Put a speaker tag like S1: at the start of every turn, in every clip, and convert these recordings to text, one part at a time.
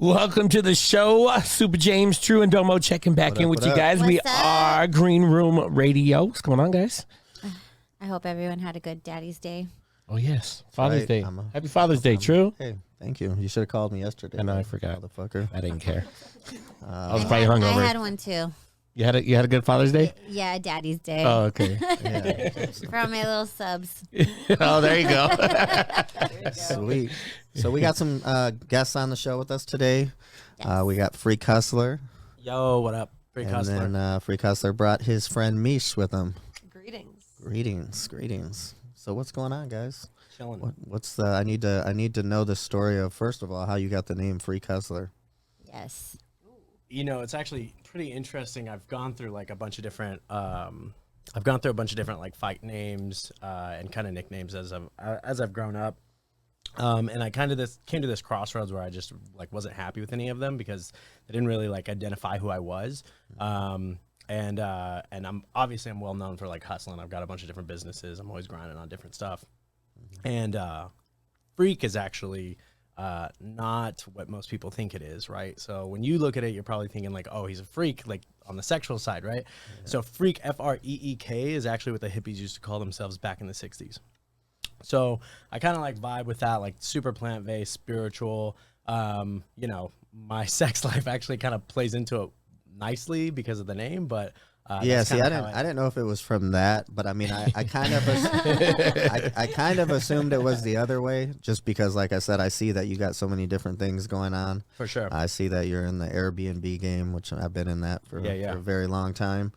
S1: Welcome to the show. Super James, Tru, and Domo checking back in with you guys. We are Green Room Radio. What's going on, guys?
S2: I hope everyone had a good Daddy's Day.
S1: Oh, yes. Father's Day. Happy Father's Day, Tru.
S3: Hey, thank you. You should have called me yesterday.
S1: I know, I forgot.
S3: Motherfucker.
S1: I didn't care. I was probably hungover.
S2: I had one, too.
S1: You had a good Father's Day?
S2: Yeah, Daddy's Day.
S1: Oh, okay.
S2: For all my little subs.
S1: Oh, there you go.
S3: Sweet. So we got some guests on the show with us today.
S2: Yes.
S3: We got Freek Hustler.
S4: Yo, what up? Freek Hustler.
S3: And then Freek Hustler brought his friend Meesh with him.
S5: Greetings.
S3: So what's going on, guys?
S4: Chilling.
S3: What's the? I need to know the story of, first of all, how you got the name Freek Hustler.
S2: Yes.
S4: You know, it's actually pretty interesting. I've gone through like a bunch of different like fight names and kind of nicknames as I've grown up. And I kind of came to this crossroads where I just like wasn't happy with any of them because they didn't really like identify who I was. And I'm well known for like hustling. I've got a bunch of different businesses. I'm always grinding on different stuff. And Freek is actually not what most people think it is, right? So when you look at it, you're probably thinking like, oh, he's a freak, like on the sexual side, right? Yeah. So Freek, F-R-E-E-K, is actually what the hippies used to call themselves back in the 60s. So I kind of like vibe with that, like super plant-based, spiritual. You know, my sex life actually kind of plays into it nicely because of the name, but
S3: yeah, see, I didn't know if it was from that, but I mean, I kind of I kind of assumed it was the other way, just because, like I said, I see that you got so many different things going on.
S4: For sure.
S3: I see that you're in the Airbnb game, which I've been in that for a very long time,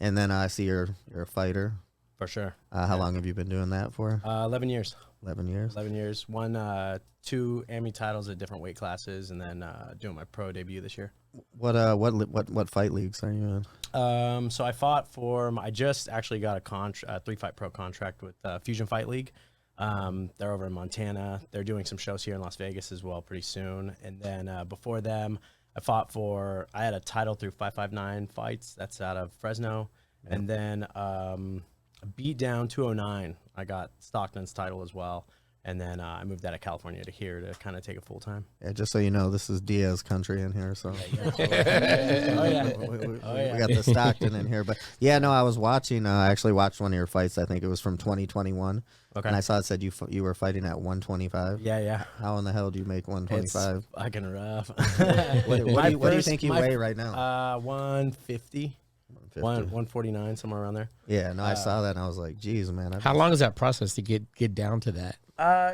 S3: and then I see you're a fighter.
S4: For sure.
S3: How long have you been doing that for?
S4: 11 years.
S3: 11 years.
S4: 11 years. Won 2 AMI titles at different weight classes, and then doing my pro debut this year.
S3: What fight leagues are you in?
S4: So I fought for. I just actually got a 3-fight pro contract with Fusion Fight League. They're over in Montana. They're doing some shows here in Las Vegas as well pretty soon. And then before them, I had a title through 559 Fights. That's out of Fresno. Yeah. And then beat down 209. I got Stockton's title as well. And then I moved out of California to here to kind of take it full time.
S3: Yeah, just so you know, this is Diaz country in here. So
S4: we got
S3: the Stockton in here. But yeah, no, I was watching. I actually watched one of your fights. I think it was from 2021. Okay. And I saw it said you were fighting at 125.
S4: Yeah.
S3: How in the hell do you make 125?
S4: It's fucking rough.
S3: What do you think you weigh right now?
S4: 150. 149, somewhere around there.
S3: Yeah, no, I saw that and I was like, geez, man.
S1: How long is that process to get down to that?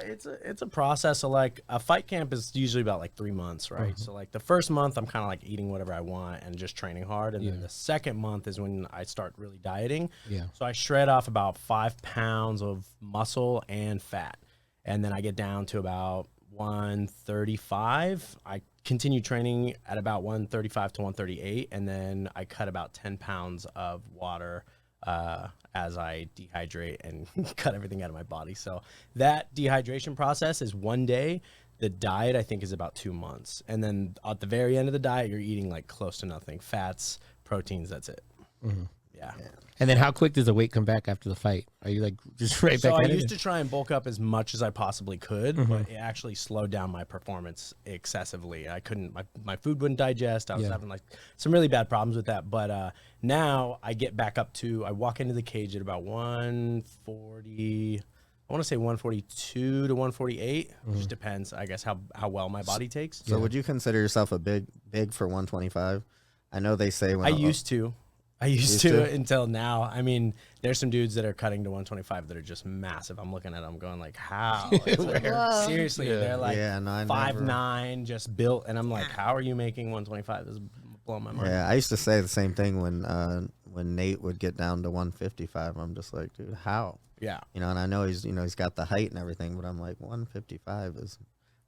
S4: It's a process. So like a fight camp is usually about like 3 months, right? Mm-hmm. So like the first month I'm kind of like eating whatever I want and just training hard, and then the second month is when I start really dieting. Yeah. So I shred off about 5 pounds of muscle and fat, and then I get down to about 135. I continue training at about 135 to 138, and then I cut about 10 pounds of water as I dehydrate and cut everything out of my body. So that dehydration process is 1 day. The diet, I think, is about 2 months. And then at the very end of the diet, you're eating like close to nothing. Fats, proteins, that's it. Mm-hmm. Yeah.
S1: And then how quick does the weight come back after the fight? Are you like just right back?
S4: So I used to try and bulk up as much as I possibly could, but it actually slowed down my performance excessively. I couldn't, my food wouldn't digest. I was having like some really bad problems with that. But now I get back up to, I walk into the cage at about 140, I want to say 142 to 148. Just depends, I guess, how well my body takes.
S3: So would you consider yourself a big for 125? I know they say when
S4: I used to until now. I mean, there's some dudes that are cutting to 125 that are just massive. I'm looking at them going like, how? Like, seriously, they're like 5'9", just built. And I'm like, how are you making 125? This is blowing my mind.
S3: Yeah, I used to say the same thing when Nate would get down to 155. I'm just like, dude, how?
S4: Yeah.
S3: You know, and I know he's got the height and everything, but I'm like, 155 is...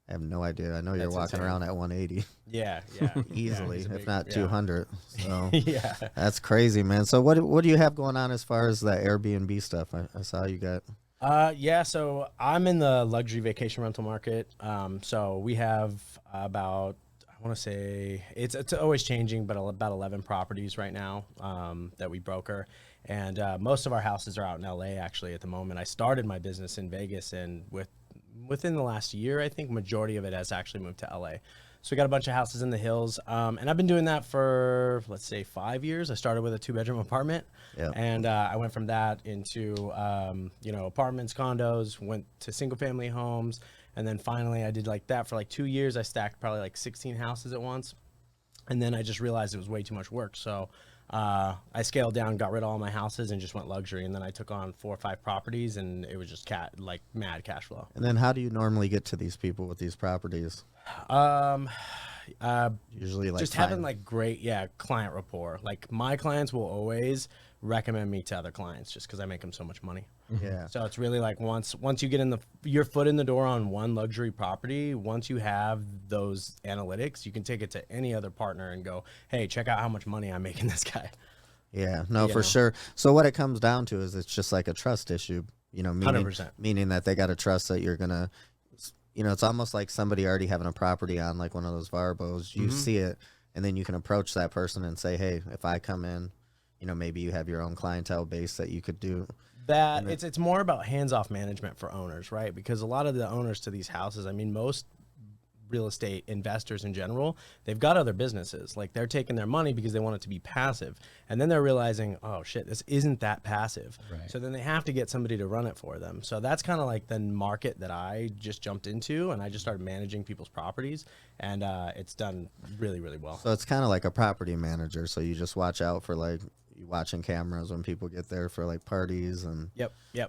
S3: I have no idea. I know you're walking around at 180.
S4: Yeah.
S3: Easily, if not 200. So
S4: yeah,
S3: that's crazy, man. So what do you have going on as far as the Airbnb stuff? I saw you got.
S4: So I'm in the luxury vacation rental market. So we have about, I want to say it's always changing, but about 11 properties right now that we broker. And most of our houses are out in LA actually at the moment. I started my business in Vegas, and within the last year, I think majority of it has actually moved to LA. So we got a bunch of houses in the hills, and I've been doing that for, let's say, 5 years. I started with a 2-bedroom apartment, and I went from that into, apartments, condos, went to single-family homes, and then finally I did like that for like 2 years. I stacked probably like 16 houses at once, and then I just realized it was way too much work. So I scaled down, got rid of all my houses, and just went luxury. And then I took on 4 or 5 properties, and it was just mad cash flow.
S3: And then how do you normally get to these people with these properties? Usually like
S4: just having like great client rapport. Like my clients will always recommend me to other clients just because I make them so much money.
S3: Yeah.
S4: So it's really like once you get your foot in the door on one luxury property, once you have those analytics, you can take it to any other partner and go, hey, check out how much money I'm making this guy.
S3: Yeah, no, for sure. So what it comes down to is it's just like a trust issue, meaning
S4: 100%.
S3: Meaning that they got to trust that you're gonna, it's almost like somebody already having a property on like one of those Varbos. You see it, and then you can approach that person and say, hey, if I come in, maybe you have your own clientele base that you could do.
S4: That it's more about hands-off management for owners, right? Because a lot of the owners to these houses, I mean, most real estate investors in general, they've got other businesses. Like they're taking their money because they want it to be passive. And then they're realizing, oh shit, this isn't that passive. Right. So then they have to get somebody to run it for them. So that's kind of like the market that I just jumped into, and I just started managing people's properties, and it's done really, really well.
S3: So it's kind of like a property manager. So you just watch out for you watching cameras when people get there for like parties and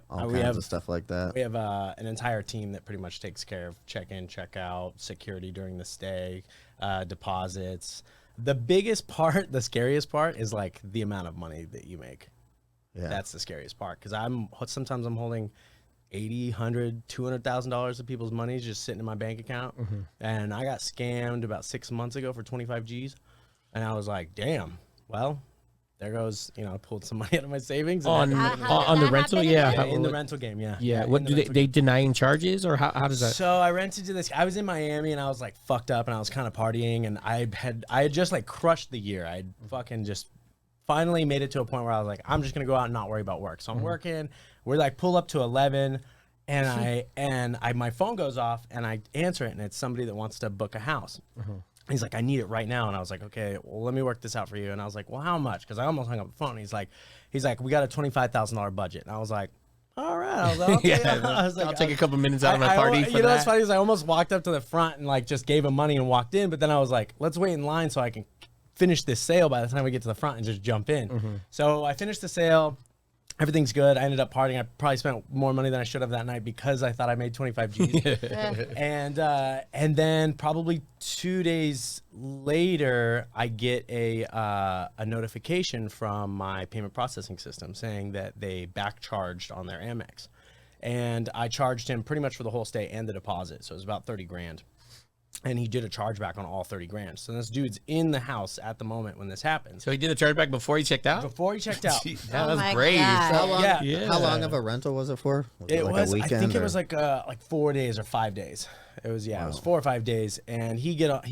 S3: all kinds of stuff like that.
S4: We have an entire team that pretty much takes care of check-in, check-out, security during the stay, deposits. The biggest part, the scariest part is like the amount of money that you make. Yeah. That's the scariest part, because sometimes I'm holding $80,000, $100,000, $200,000 of people's money just sitting in my bank account. And I got scammed about 6 months ago for 25 G's. And I was like, damn, well, there goes, I pulled some money out of my savings.
S1: On the rental? Yeah.
S4: In the rental game, yeah.
S1: Yeah. What do they denying charges, or how does that?
S4: So I rented to this. I was in Miami and I was like fucked up and I was kind of partying, and I had just like crushed the year. I fucking just finally made it to a point where I was like, I'm just going to go out and not worry about work. So I'm working. We're like pull up to 11 and my phone goes off and I answer it, and it's somebody that wants to book a house. He's like, I need it right now. And I was like, okay, well, let me work this out for you. And I was like, well, how much? Because I almost hung up the phone. He's like, we got a $25,000 budget. And I was like, all right. I was like, okay.
S1: I'll take a couple minutes out of my party for that.
S4: What's funny is I almost walked up to the front and like just gave him money and walked in. But then I was like, let's wait in line so I can finish this sale by the time we get to the front and just jump in. So I finished the sale. Everything's good. I ended up partying. I probably spent more money than I should have that night because I thought I made 25 G's. And then probably 2 days later, I get a notification from my payment processing system saying that they back charged on their Amex. And I charged him pretty much for the whole stay and the deposit. So it was about 30 grand. And he did a chargeback on all 30 grand. So this dude's in the house at the moment when this happened.
S1: So he did a chargeback before he checked out?
S4: Before he checked out.
S1: That was brave.
S3: How long of a rental was it for?
S4: It was
S3: a weekend,
S4: I think it was like 4 days or 5 days. It was, it was 4 or 5 days. And he got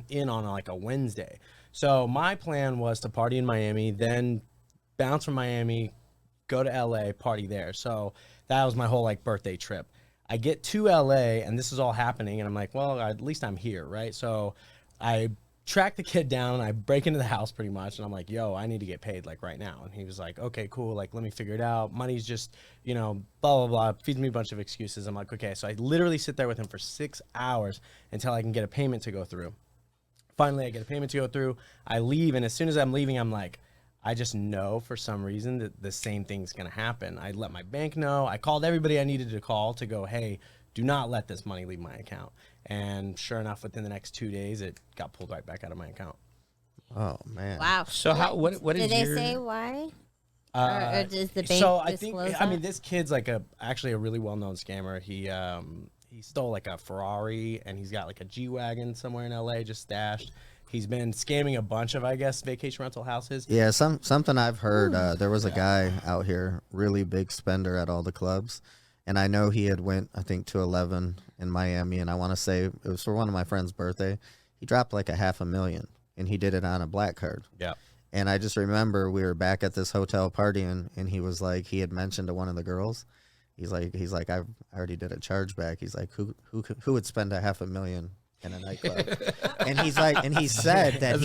S4: in on like a Wednesday. So my plan was to party in Miami, then bounce from Miami, go to LA, party there. So that was my whole like birthday trip. I get to LA and this is all happening, and I'm like, well, at least I'm here, right? So I track the kid down, I break into the house pretty much, and I'm like, yo, I need to get paid like right now. And he was like, okay, cool, like let me figure it out. Money's just, blah, blah, blah. Feeds me a bunch of excuses. I'm like, okay. So I literally sit there with him for 6 hours until I can get a payment to go through. Finally, I get a payment to go through. I leave, and as soon as I'm leaving, I'm like, I just know for some reason that the same thing's going to happen. I let my bank know. I called everybody I needed to call to go, hey, do not let this money leave my account. And sure enough, within the next 2 days, it got pulled right back out of my account.
S3: Oh, man.
S2: Wow.
S1: So what
S2: did they say why? Or does the bank disclose that?
S4: This kid's like actually a really well-known scammer. He stole like a Ferrari, and he's got like a G-Wagon somewhere in LA just stashed. He's been scamming a bunch of, I guess, vacation rental houses.
S3: Yeah, something I've heard. There was a guy out here, really big spender at all the clubs, and I know he had went, I think, to 11 in Miami, and I want to say it was for one of my friend's birthday. He dropped like $500,000, and he did it on a black card.
S4: Yeah.
S3: And I just remember we were back at this hotel partying, and he was like, he had mentioned to one of the girls, he's like, I already did a chargeback. He's like, who would spend $500,000 in a nightclub. And he's like, and he said that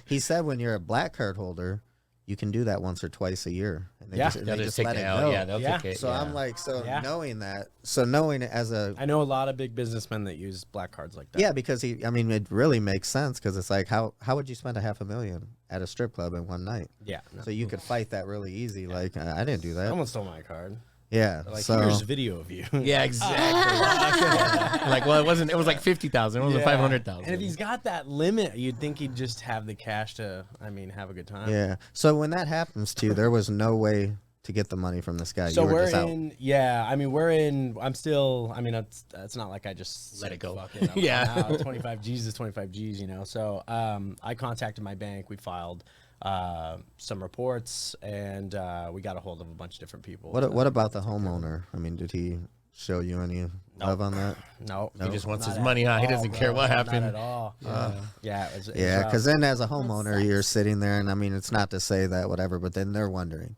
S3: he said when you're a black card holder, you can do that once or twice a year, and they just let it go.
S1: Yeah, they'll take it.
S3: So I'm like, knowing that, knowing it as
S4: I know a lot of big businessmen that use black cards like that.
S3: Yeah, because it really makes sense, because it's like, how would you spend $500,000 at a strip club in one night?
S4: Yeah. No.
S3: So you could fight that really easy. Yeah. Like, I didn't do that.
S4: Someone stole my card.
S3: Yeah.
S4: Like, here's a video of you.
S1: Yeah, exactly. Like, well, it wasn't. It was like 50,000. It was 500,000.
S4: And if he's got that limit, you'd think he'd just have the cash to, have a good time.
S3: Yeah. So when that happens to you, there was no way to get the money from this guy.
S4: So
S3: you were
S4: we're
S3: just out.
S4: in. Yeah. We're in. I'm still. It's not like I just
S1: let it go.
S4: Fuck it,
S1: Yeah.
S4: 25 G's is 25 G's. So I contacted my bank. We filed some reports, and we got a hold of a bunch of different people.
S3: What about the homeowner? Did he show you any love on that?
S4: No,
S1: he just wants his money. He doesn't care what happened.
S4: Not at all. Yeah.
S3: Because then as a homeowner, you're sitting there, and it's not to say that whatever, but then they're wondering,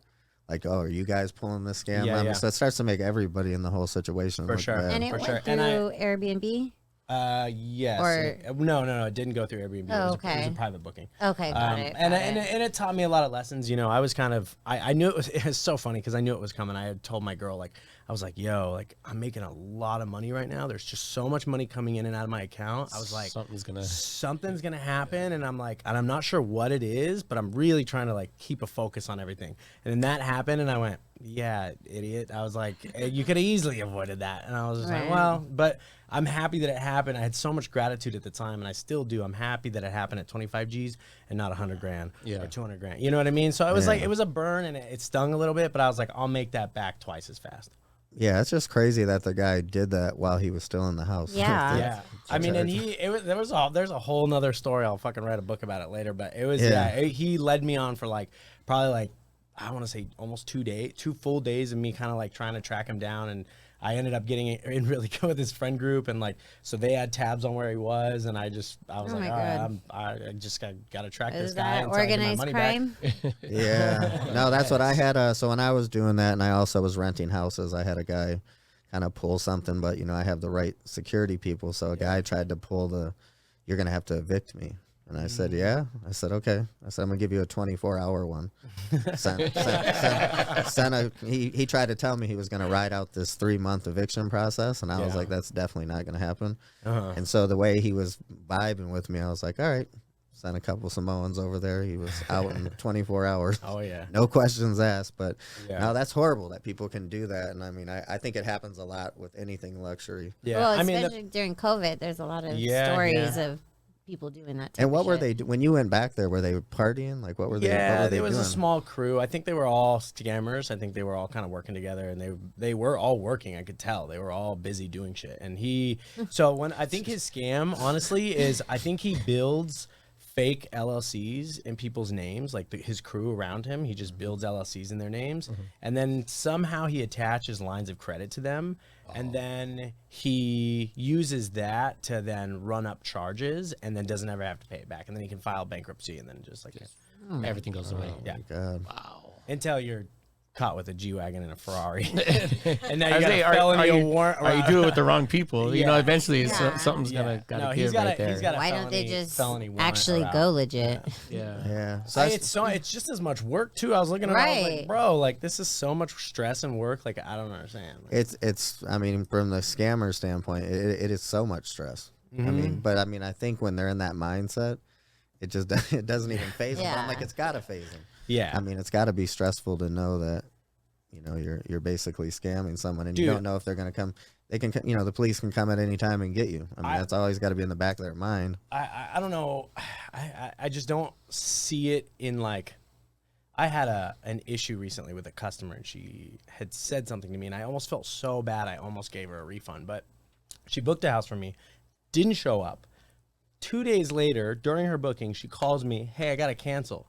S3: like, oh, are you guys pulling this scam?
S4: Yeah.
S3: So it starts to make everybody in the whole situation
S4: For
S3: look
S4: sure.
S3: bad.
S2: And it went through Airbnb?
S4: Yes.
S2: Or
S4: no, it didn't go through Airbnb.
S2: Oh,
S4: it was a private booking.
S2: Okay, got it.
S4: And it taught me a lot of lessons. I was kind of, I knew it was so funny because I knew it was coming. I had told my girl, like, I was like, yo, like, I'm making a lot of money right now. There's just so much money coming in and out of my account. I was like, something's gonna happen, and I'm like, and I'm not sure what it is, but I'm really trying to like keep a focus on everything. And then that happened, and I went, yeah, idiot. I was like, you could have easily avoided that. And I was just like, well, but I'm happy that it happened. I had so much gratitude at the time, and I still do. I'm happy that it happened at 25 G's and not 100 grand or 200 grand. You know what I mean? So it was like, it was a burn, and it stung a little bit, but I was like, I'll make that back twice as fast.
S3: Yeah, it's just crazy that the guy did that while he was still in the house.
S2: Yeah.
S4: Yeah. And there's a whole nother story. I'll fucking write a book about it later, but it was, he led me on for probably I want to say almost 2 full days of me kind of like trying to track him down. And I ended up getting in really good with his friend group, and so they had tabs on where he was, and I was like, all right, I just got to track this guy.
S2: Is that organized crime?
S3: Yeah, no, that's what I had. So when I was doing that, and I also was renting houses, I had a guy kind of pull something, but I have the right security people, so a guy tried to pull you're gonna have to evict me. And I said, yeah. I said, okay. I said, I'm going to give you a 24-hour one. He tried to tell me he was going to ride out this 3-month eviction process. And I was like, that's definitely not going to happen. And so the way he was vibing with me, I was like, all right. Sent a couple Samoans over there. He was out in 24 hours.
S4: Oh, yeah.
S3: No questions asked. But no, that's horrible that people can do that. And I think it happens a lot with anything luxury.
S2: Yeah. Well, especially during COVID, there's a lot of stories of people doing that type
S3: and what
S2: of
S3: were
S2: shit.
S3: they when you went back there? Were they partying? Like, what were they?
S4: Yeah,
S3: what were
S4: there was
S3: doing?
S4: a small crew. I think they were all scammers. I think they were all kind of working together, and they were all working. I could tell they were all busy doing shit. And I think his scam, honestly, is I think he builds fake LLCs in people's names, like his crew around him. He just builds LLCs in their names, and then somehow he attaches lines of credit to them. And then he uses that to then run up charges, and then doesn't ever have to pay it back. And then he can file bankruptcy, and then just like
S1: everything goes away.
S3: Yeah. God.
S1: Wow.
S4: Until you're caught with a G-Wagon and a Ferrari. And now you got a
S1: are
S4: felony warrant.
S1: Are you doing it with the wrong people? Eventually something's gonna give right there.
S4: He's got a
S2: Why
S4: felony,
S2: don't they just
S4: warrant
S2: actually go legit?
S3: Yeah.
S4: So it's just as much work too. I was looking at it, I was like, bro, like this is so much stress and work. Like I don't understand.
S3: It's from the scammer standpoint, it is so much stress. But I think when they're in that mindset, it doesn't even phase them. But I'm like, it's gotta phase them.
S4: Yeah.
S3: It's got to be stressful to know that, you're basically scamming someone, and you don't know if they're going to come. They can, the police can come at any time and get you. That's always got to be in the back of their mind.
S4: I don't know. I just don't see it in like. I had an issue recently with a customer, and she had said something to me, and I almost felt so bad. I almost gave her a refund, but she booked a house for me, didn't show up. 2 days later, during her booking, she calls me, "Hey, I got to cancel."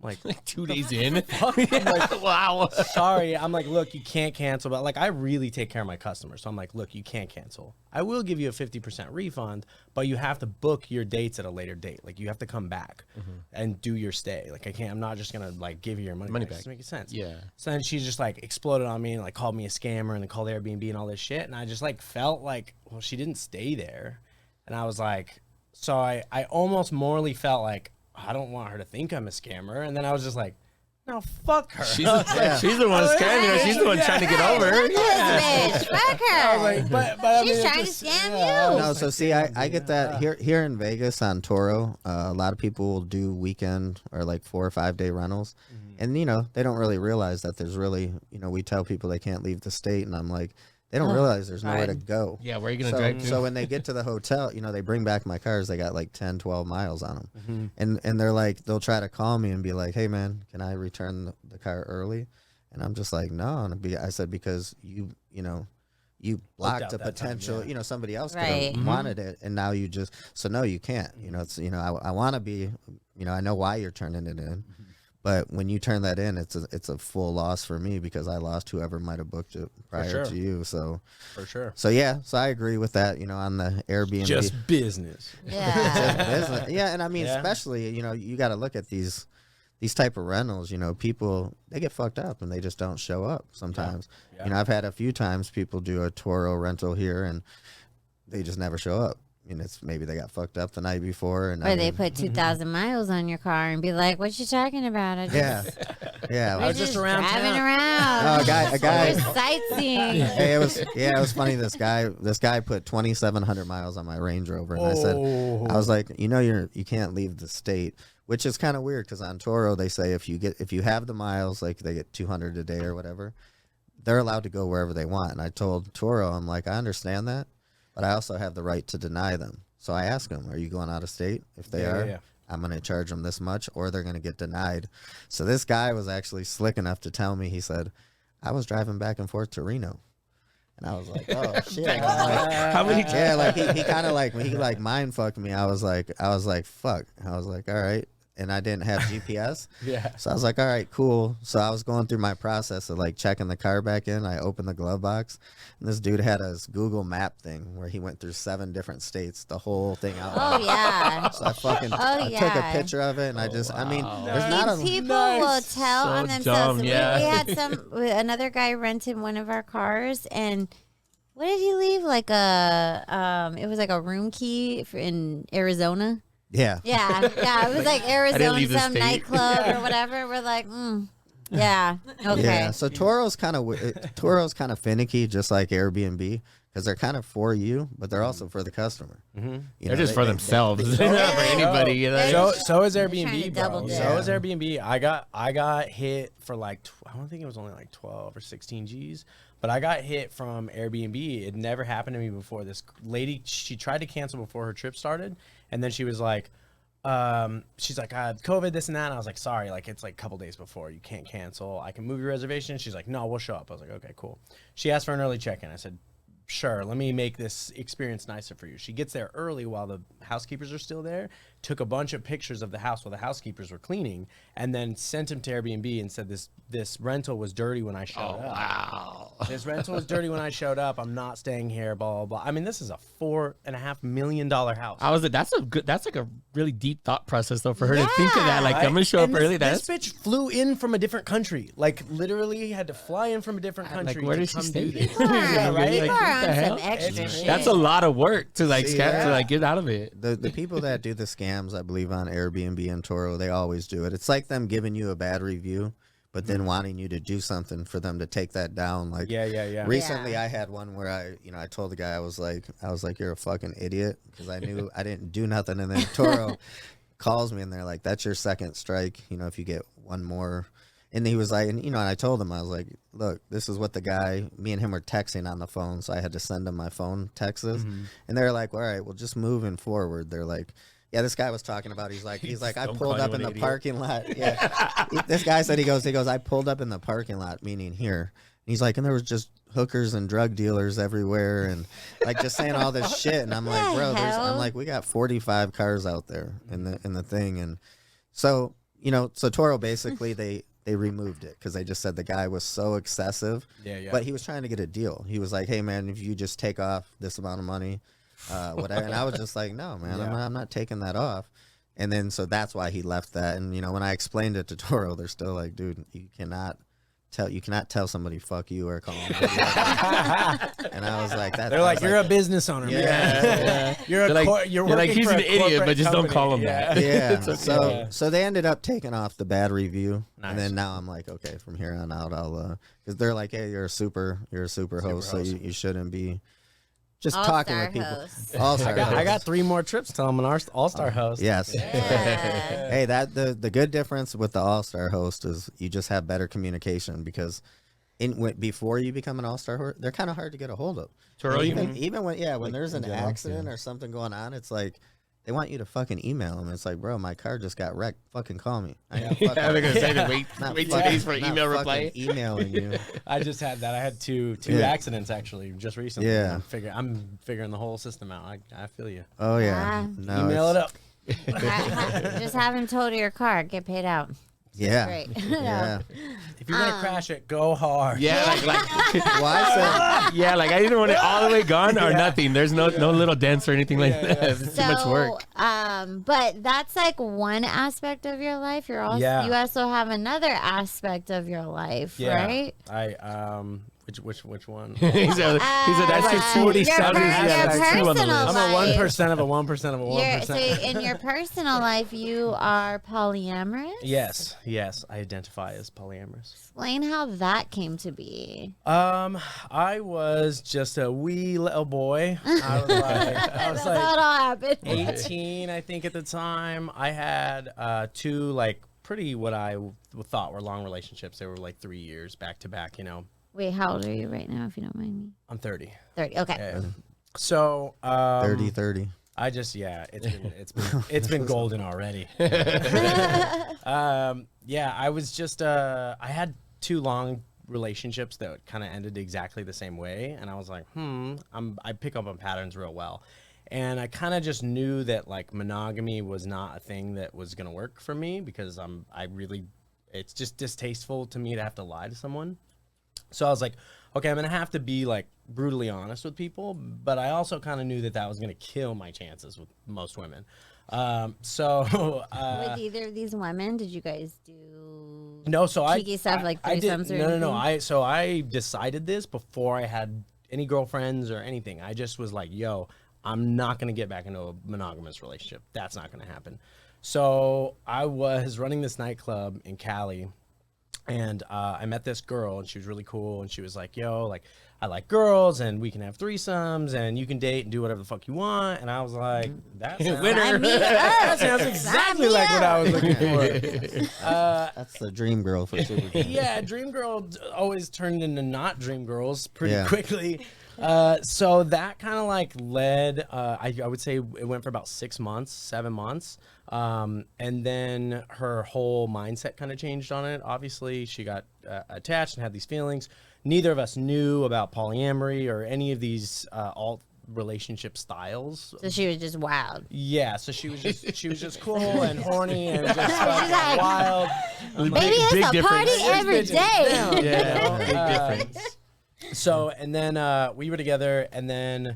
S4: Like 2 days in. I'm like, wow. Sorry. I'm like, look, you can't cancel. But I really take care of my customers. So I'm like, look, you can't cancel. I will give you a 50% refund, but you have to book your dates at a later date. Like you have to come back and do your stay. Like I'm not just going to give you your money back. It doesn't make sense.
S1: Yeah.
S4: So then she just exploded on me and called me a scammer and then called Airbnb and all this shit. And I just felt like, well, she didn't stay there. And I was like, so I almost morally felt like, I don't want her to think I'm a scammer. And then I was just like, no, fuck her.
S1: She's the one scamming her. She's the one trying to get over.
S2: Bitch, fuck her.
S4: Like, but
S2: She's trying to scam you.
S3: No, so see, I get that here in Vegas on Toro. A lot of people will do weekend or like 4 or 5 day rentals, and they don't really realize that there's really we tell people they can't leave the state, and I'm like, they don't realize there's nowhere to go.
S1: Yeah, where are you gonna drive to?
S3: So when they get to the hotel, they bring back my cars. They got like 10, 12 miles on them, and they're like, they'll try to call me and be like, hey man, can I return the car early? And I'm just like, no. And I said, because you blocked a potential, somebody else could have wanted it, and now you just, so no, you can't. It's I want to be, I know why you're turning it in. But when you turn that in, it's a full loss for me because I lost whoever might have booked it prior to you. So
S4: for sure.
S3: So so I agree with that. On the Airbnb,
S4: just business.
S2: Yeah.
S3: Just business. Yeah, and I mean, especially you got to look at these type of rentals. People, they get fucked up and they just don't show up sometimes. Yeah. I've had a few times people do a Toro rental here and they just never show up. It's maybe they got fucked up the night before, and
S2: or they put 2,000 miles on your car and be like, "What you talking about?" I
S4: was just around
S2: driving
S4: town.
S2: around.
S3: Oh, a guy
S2: We're sightseeing.
S3: Hey, it was funny. This guy put 2,700 miles on my Range Rover, and I was like, you can't leave the state, which is kind of weird because on Toro they say if you have the miles, like they get 200 a day or whatever, they're allowed to go wherever they want. And I told Toro, I'm like, I understand that, but I also have the right to deny them. So I asked them, are you going out of state? If they are, I'm going to charge them this much, or they're going to get denied. So this guy was actually slick enough to tell me, he said, I was driving back and forth to Reno. And I was like, oh shit.
S1: How many times?
S3: Yeah, like he kind of like, he like mind fucked me. I was like, fuck. I was like, all right. And I didn't have GPS. So I was like, all right, cool. So I was going through my process of like checking the car back in. I opened the glove box, and this dude had a Google map thing where he went through 7 different states, the whole thing out.
S2: Oh yeah.
S3: So I fucking I took a picture of it, and I just, I mean, there's not a
S2: people will tell
S1: So
S2: on themselves.
S1: dumb, yeah.
S2: We had another guy rented one of our cars, and what did he leave? Like it was like a room key in Arizona.
S3: Yeah.
S2: It was like Arizona, some nightclub or whatever. We're like, yeah, okay.
S3: Yeah. So Toro's kind of finicky, just like Airbnb, because they're kind of for you, but they're also for the customer.
S1: They're just for themselves. They're not for anybody.
S4: So is Airbnb,
S2: bro.
S4: So is Airbnb. I got hit for like I don't think it was only like 12 or 16 G's. But I got hit from Airbnb. It never happened to me before. This lady, she tried to cancel before her trip started. And then she was like, she's like, COVID, this and that. And I was like, sorry, like it's like a couple days before. You can't cancel. I can move your reservation. She's like, no, we'll show up. I was like, okay, cool. She asked for an early check-in. I said, sure, let me make this experience nicer for you. She gets there early while the housekeepers are still there, took a bunch of pictures of the house while the housekeepers were cleaning, and then sent them to Airbnb and said this rental was dirty when I showed up.
S1: Wow.
S4: This rental was dirty when I showed up. I'm not staying here, blah, blah, blah. I mean, this is a $4.5 million house.
S1: That's like a really deep thought process though for her to think of that. Like, I'm gonna show up early.
S4: This bitch flew in from a different country. Like, literally had to fly in from a different country.
S1: Like, where
S4: to
S1: does she
S4: come
S1: stay?
S4: do this.
S2: Yeah,
S4: right?
S2: People are on some extra shit.
S1: That's a lot of work to like to like get out of it.
S3: The people that do the scams, I believe, on Airbnb and Toro, they always do it. It's like them giving you a bad review, but then wanting you to do something for them to take that down. Like, recently I had one where I told the guy, I was like, you're a fucking idiot, because I knew I didn't do nothing. And then Toro calls me and they're like, that's your second strike. If you get one more. And he was like, and I told him, I was like, look, this is what the guy, me and him were texting on the phone. So I had to send him my phone texts. And they're like, all right, well, just moving forward. They're like, yeah, this guy was talking about, he's like, I pulled up in the parking lot. Yeah. This guy said, he goes, I pulled up in the parking lot, meaning here. And he's like, and there was just hookers and drug dealers everywhere, and like just saying all this shit. And I'm like, bro, I'm like, we got 45 cars out there in the thing. And so, so Toro basically, they removed it because they just said the guy was so excessive. But he was trying to get a deal. He was like, hey man, if you just take off this amount of money, whatever. And I was just like, no, man, I'm not taking that off. And then so that's why he left that. And when I explained it to Toro, they're still like, dude, you cannot cannot tell somebody fuck you or call them. And I was like,
S4: They're like, you're a business owner.
S3: Yeah.
S4: You're
S1: like he's an idiot, but just don't call him that.
S3: Yeah.
S1: Okay.
S3: So they ended up taking off the bad review,
S4: Nice.
S3: and then now I'm like, okay, from here on out, I'll because they're like, hey, you're a super host, so you shouldn't be just talking with people.
S2: Host.
S3: All-star host.
S4: I got 3 more trips till I'm an all-star host.
S3: Yes.
S2: Yeah.
S3: Hey, the good difference with the all-star host is you just have better communication because before you become an all-star host, they're kind of hard to get a hold of. Even when there's an accident or something going on, it's like they want you to fucking email them. It's like, bro, my car just got wrecked. Fucking call me. I got fucking,
S1: I'm gonna say that. Wait 2 days for an
S3: not
S1: email reply.
S3: fucking emailing you.
S4: I just had that. I had two
S3: Yeah.
S4: accidents actually just recently.
S3: Yeah.
S4: I'm figuring the whole system out. I feel you.
S3: Oh yeah. No,
S4: Email it up.
S2: Just have him tow to your car. Get paid out.
S3: Yeah.
S2: Great.
S3: Yeah.
S4: If you're gonna crash it, go hard.
S1: Yeah,
S3: Well, I said,
S1: yeah, like I didn't want it all the way gone or nothing. There's no little dents or anything like that. It's too much work.
S2: But that's like one aspect of your life. You also have another aspect of your life, right?
S4: Which one?
S1: he said that's just 47.
S2: Your personal
S4: I'm a
S2: life.
S4: 1% of a 1% of a 1%.
S2: So in your personal life, you are polyamorous?
S4: Yes, I identify as polyamorous.
S2: Explain how that came to be.
S4: I was just a wee little boy. I was
S2: That's how it all happened.
S4: 18, I think, at the time. I had 2 like pretty what I thought were long relationships. They were like 3 years back to back,
S2: Wait, how old are you right now, if you don't mind me?
S4: I'm 30.
S2: 30. Okay.
S4: Yeah. So
S3: 30.
S4: I just it's been golden already. I was just I had 2 long relationships that kind of ended exactly the same way, and I was like, I pick up on patterns real well, and I kind of just knew that like monogamy was not a thing that was gonna work for me because it's just distasteful to me to have to lie to someone. So I was like, okay, I'm going to have to be like brutally honest with people, but I also kind of knew that was going to kill my chances with most women.
S2: With either of these women, did you guys do cheeky stuff like threesomes or anything?
S4: No. I decided this before I had any girlfriends or anything. I just was like, yo, I'm not going to get back into a monogamous relationship. That's not going to happen. So I was running this nightclub in Cali. And I met this girl, and she was really cool. And she was like, yo, like, I like girls, and we can have threesomes, and you can date and do whatever the fuck you want. And I was like, that sounds exactly like what I was looking for.
S3: That's the dream girl for Super Jam.
S4: Yeah, dream girl always turned into not dream girls pretty quickly. So that kind of like led, I would say it went for about 7 months. And then her whole mindset kind of changed on it. Obviously, she got attached and had these feelings. Neither of us knew about polyamory or any of these alt relationship styles.
S2: So she was just wild.
S4: Yeah, so she was just cool and horny and just like, wild.
S2: Baby, it's a party every day.
S4: Yeah,
S1: Big difference.
S4: So, and then we were together, and then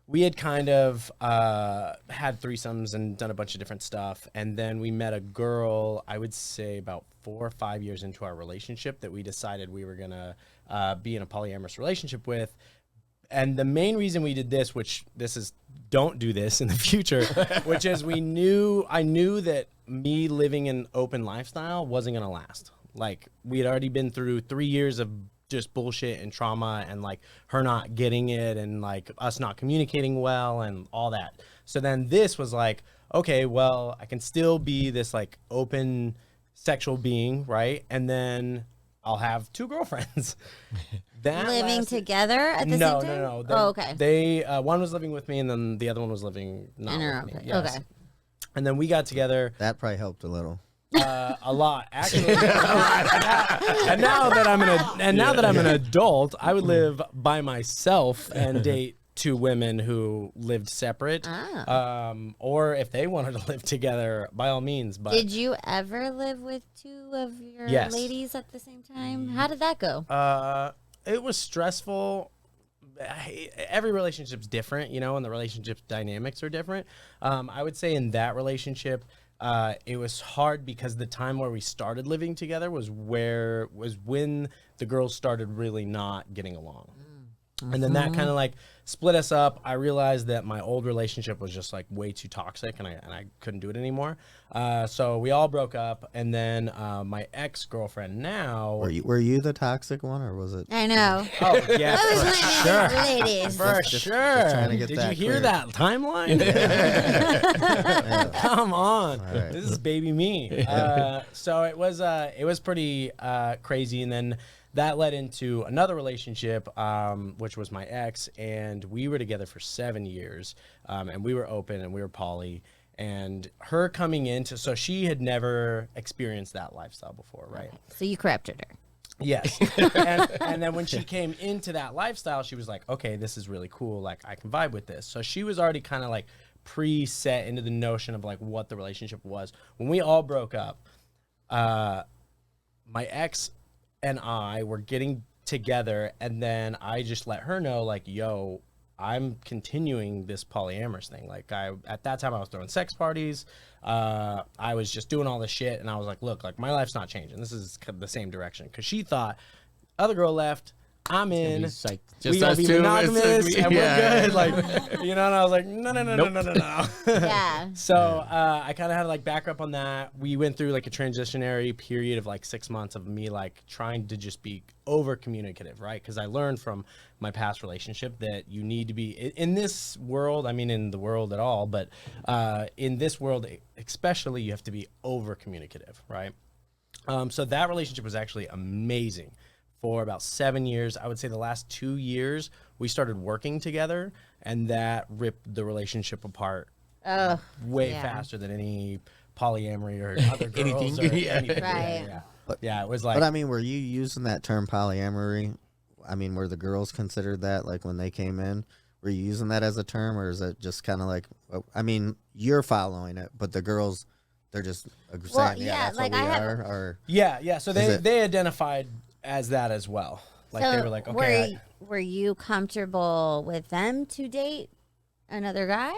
S4: we had kind of had threesomes and done a bunch of different stuff. And then we met a girl, I would say about 4 or 5 years into our relationship, that we decided we were going to be in a polyamorous relationship with. And the main reason we did this, don't do this in the future, which is I knew that me living an open lifestyle wasn't going to last. Like, we had already been through 3 years of just bullshit and trauma and like her not getting it and like us not communicating well and all that. So then this was like, okay, well, I can still be this like open sexual being, right? And then I'll have 2 girlfriends.
S2: Living together at the same time?
S4: No.
S2: Okay.
S4: They one was living with me, and then the other one was living not with me. Yes.
S2: Okay.
S4: And then we got together.
S3: That probably helped a little.
S4: A lot, actually. and now that I'm an adult, I would live by myself and date 2 women who lived separate. Or if they wanted to live together, by all means. But
S2: did you ever live with 2 of your ladies at the same time? How did that go?
S4: It was stressful. Every relationship's different, and the relationship dynamics are different. I would say in that relationship, it was hard because the time where we started living together was when the girls started really not getting along. And then that kind of like split us up. I realized that my old relationship was just like way too toxic, and I couldn't do it anymore. So we all broke up, and then my ex-girlfriend now.
S3: Were you the toxic one, or was it?
S2: I know.
S4: Oh yeah,
S2: I was
S4: for
S2: one of
S4: sure.
S2: those ladies.
S4: For
S3: Just
S4: sure.
S3: trying to get
S4: Did
S3: that
S4: you hear
S3: clear.
S4: that timeline? Come on,
S3: right.
S4: this is baby me. So it was pretty crazy, and then that led into another relationship, which was my ex, and we were together for 7 years, and we were open and we were poly. And her coming into, so she had never experienced that lifestyle before, right?
S2: So you corrupted her.
S4: Yes. and then when she came into that lifestyle, she was like, okay, this is really cool. Like, I can vibe with this. So she was already kind of like preset into the notion of like what the relationship was. When we all broke up, my ex and I were getting together, and then I just let her know, like, yo, I'm continuing this polyamorous thing. Like, at that time I was throwing sex parties. I was just doing all this shit, and I was like, look, like, my life's not changing. This is the same direction. Because she thought, other girl left, I'm in.
S1: Psyched.
S4: We
S1: Just
S4: gotta
S1: us
S4: be
S1: two.
S4: monogamous, and
S1: Yeah.
S4: we're good. Like, you know, and I was like, no.
S2: Yeah.
S4: So I kind of had to like back up on that. We went through like a transitionary period of like 6 months of me like trying to just be over communicative, right? Because I learned from my past relationship that you need to be in this world. I mean, in the world at all, but in this world especially, you have to be over communicative, right? So that relationship was actually amazing for about 7 years. I would say the last 2 years we started working together, and that ripped the relationship apart way faster than any polyamory or other girls
S1: Anything.
S4: or
S1: Yeah.
S4: anything.
S2: Right.
S4: Yeah, it was like.
S3: But I mean, were you using that term polyamory? I mean, were the girls considered that, like, when they came in? Were you using that as a term, or is it just kind of like, I mean, you're following it, but the girls, they're just saying,
S2: yeah,
S3: that's
S2: like,
S3: what we
S2: I have-
S3: are? Or
S4: yeah. So
S3: Is it-
S4: they identified as that as well. Like,
S2: So
S4: they were like, okay.
S2: were you comfortable with them to date another guy?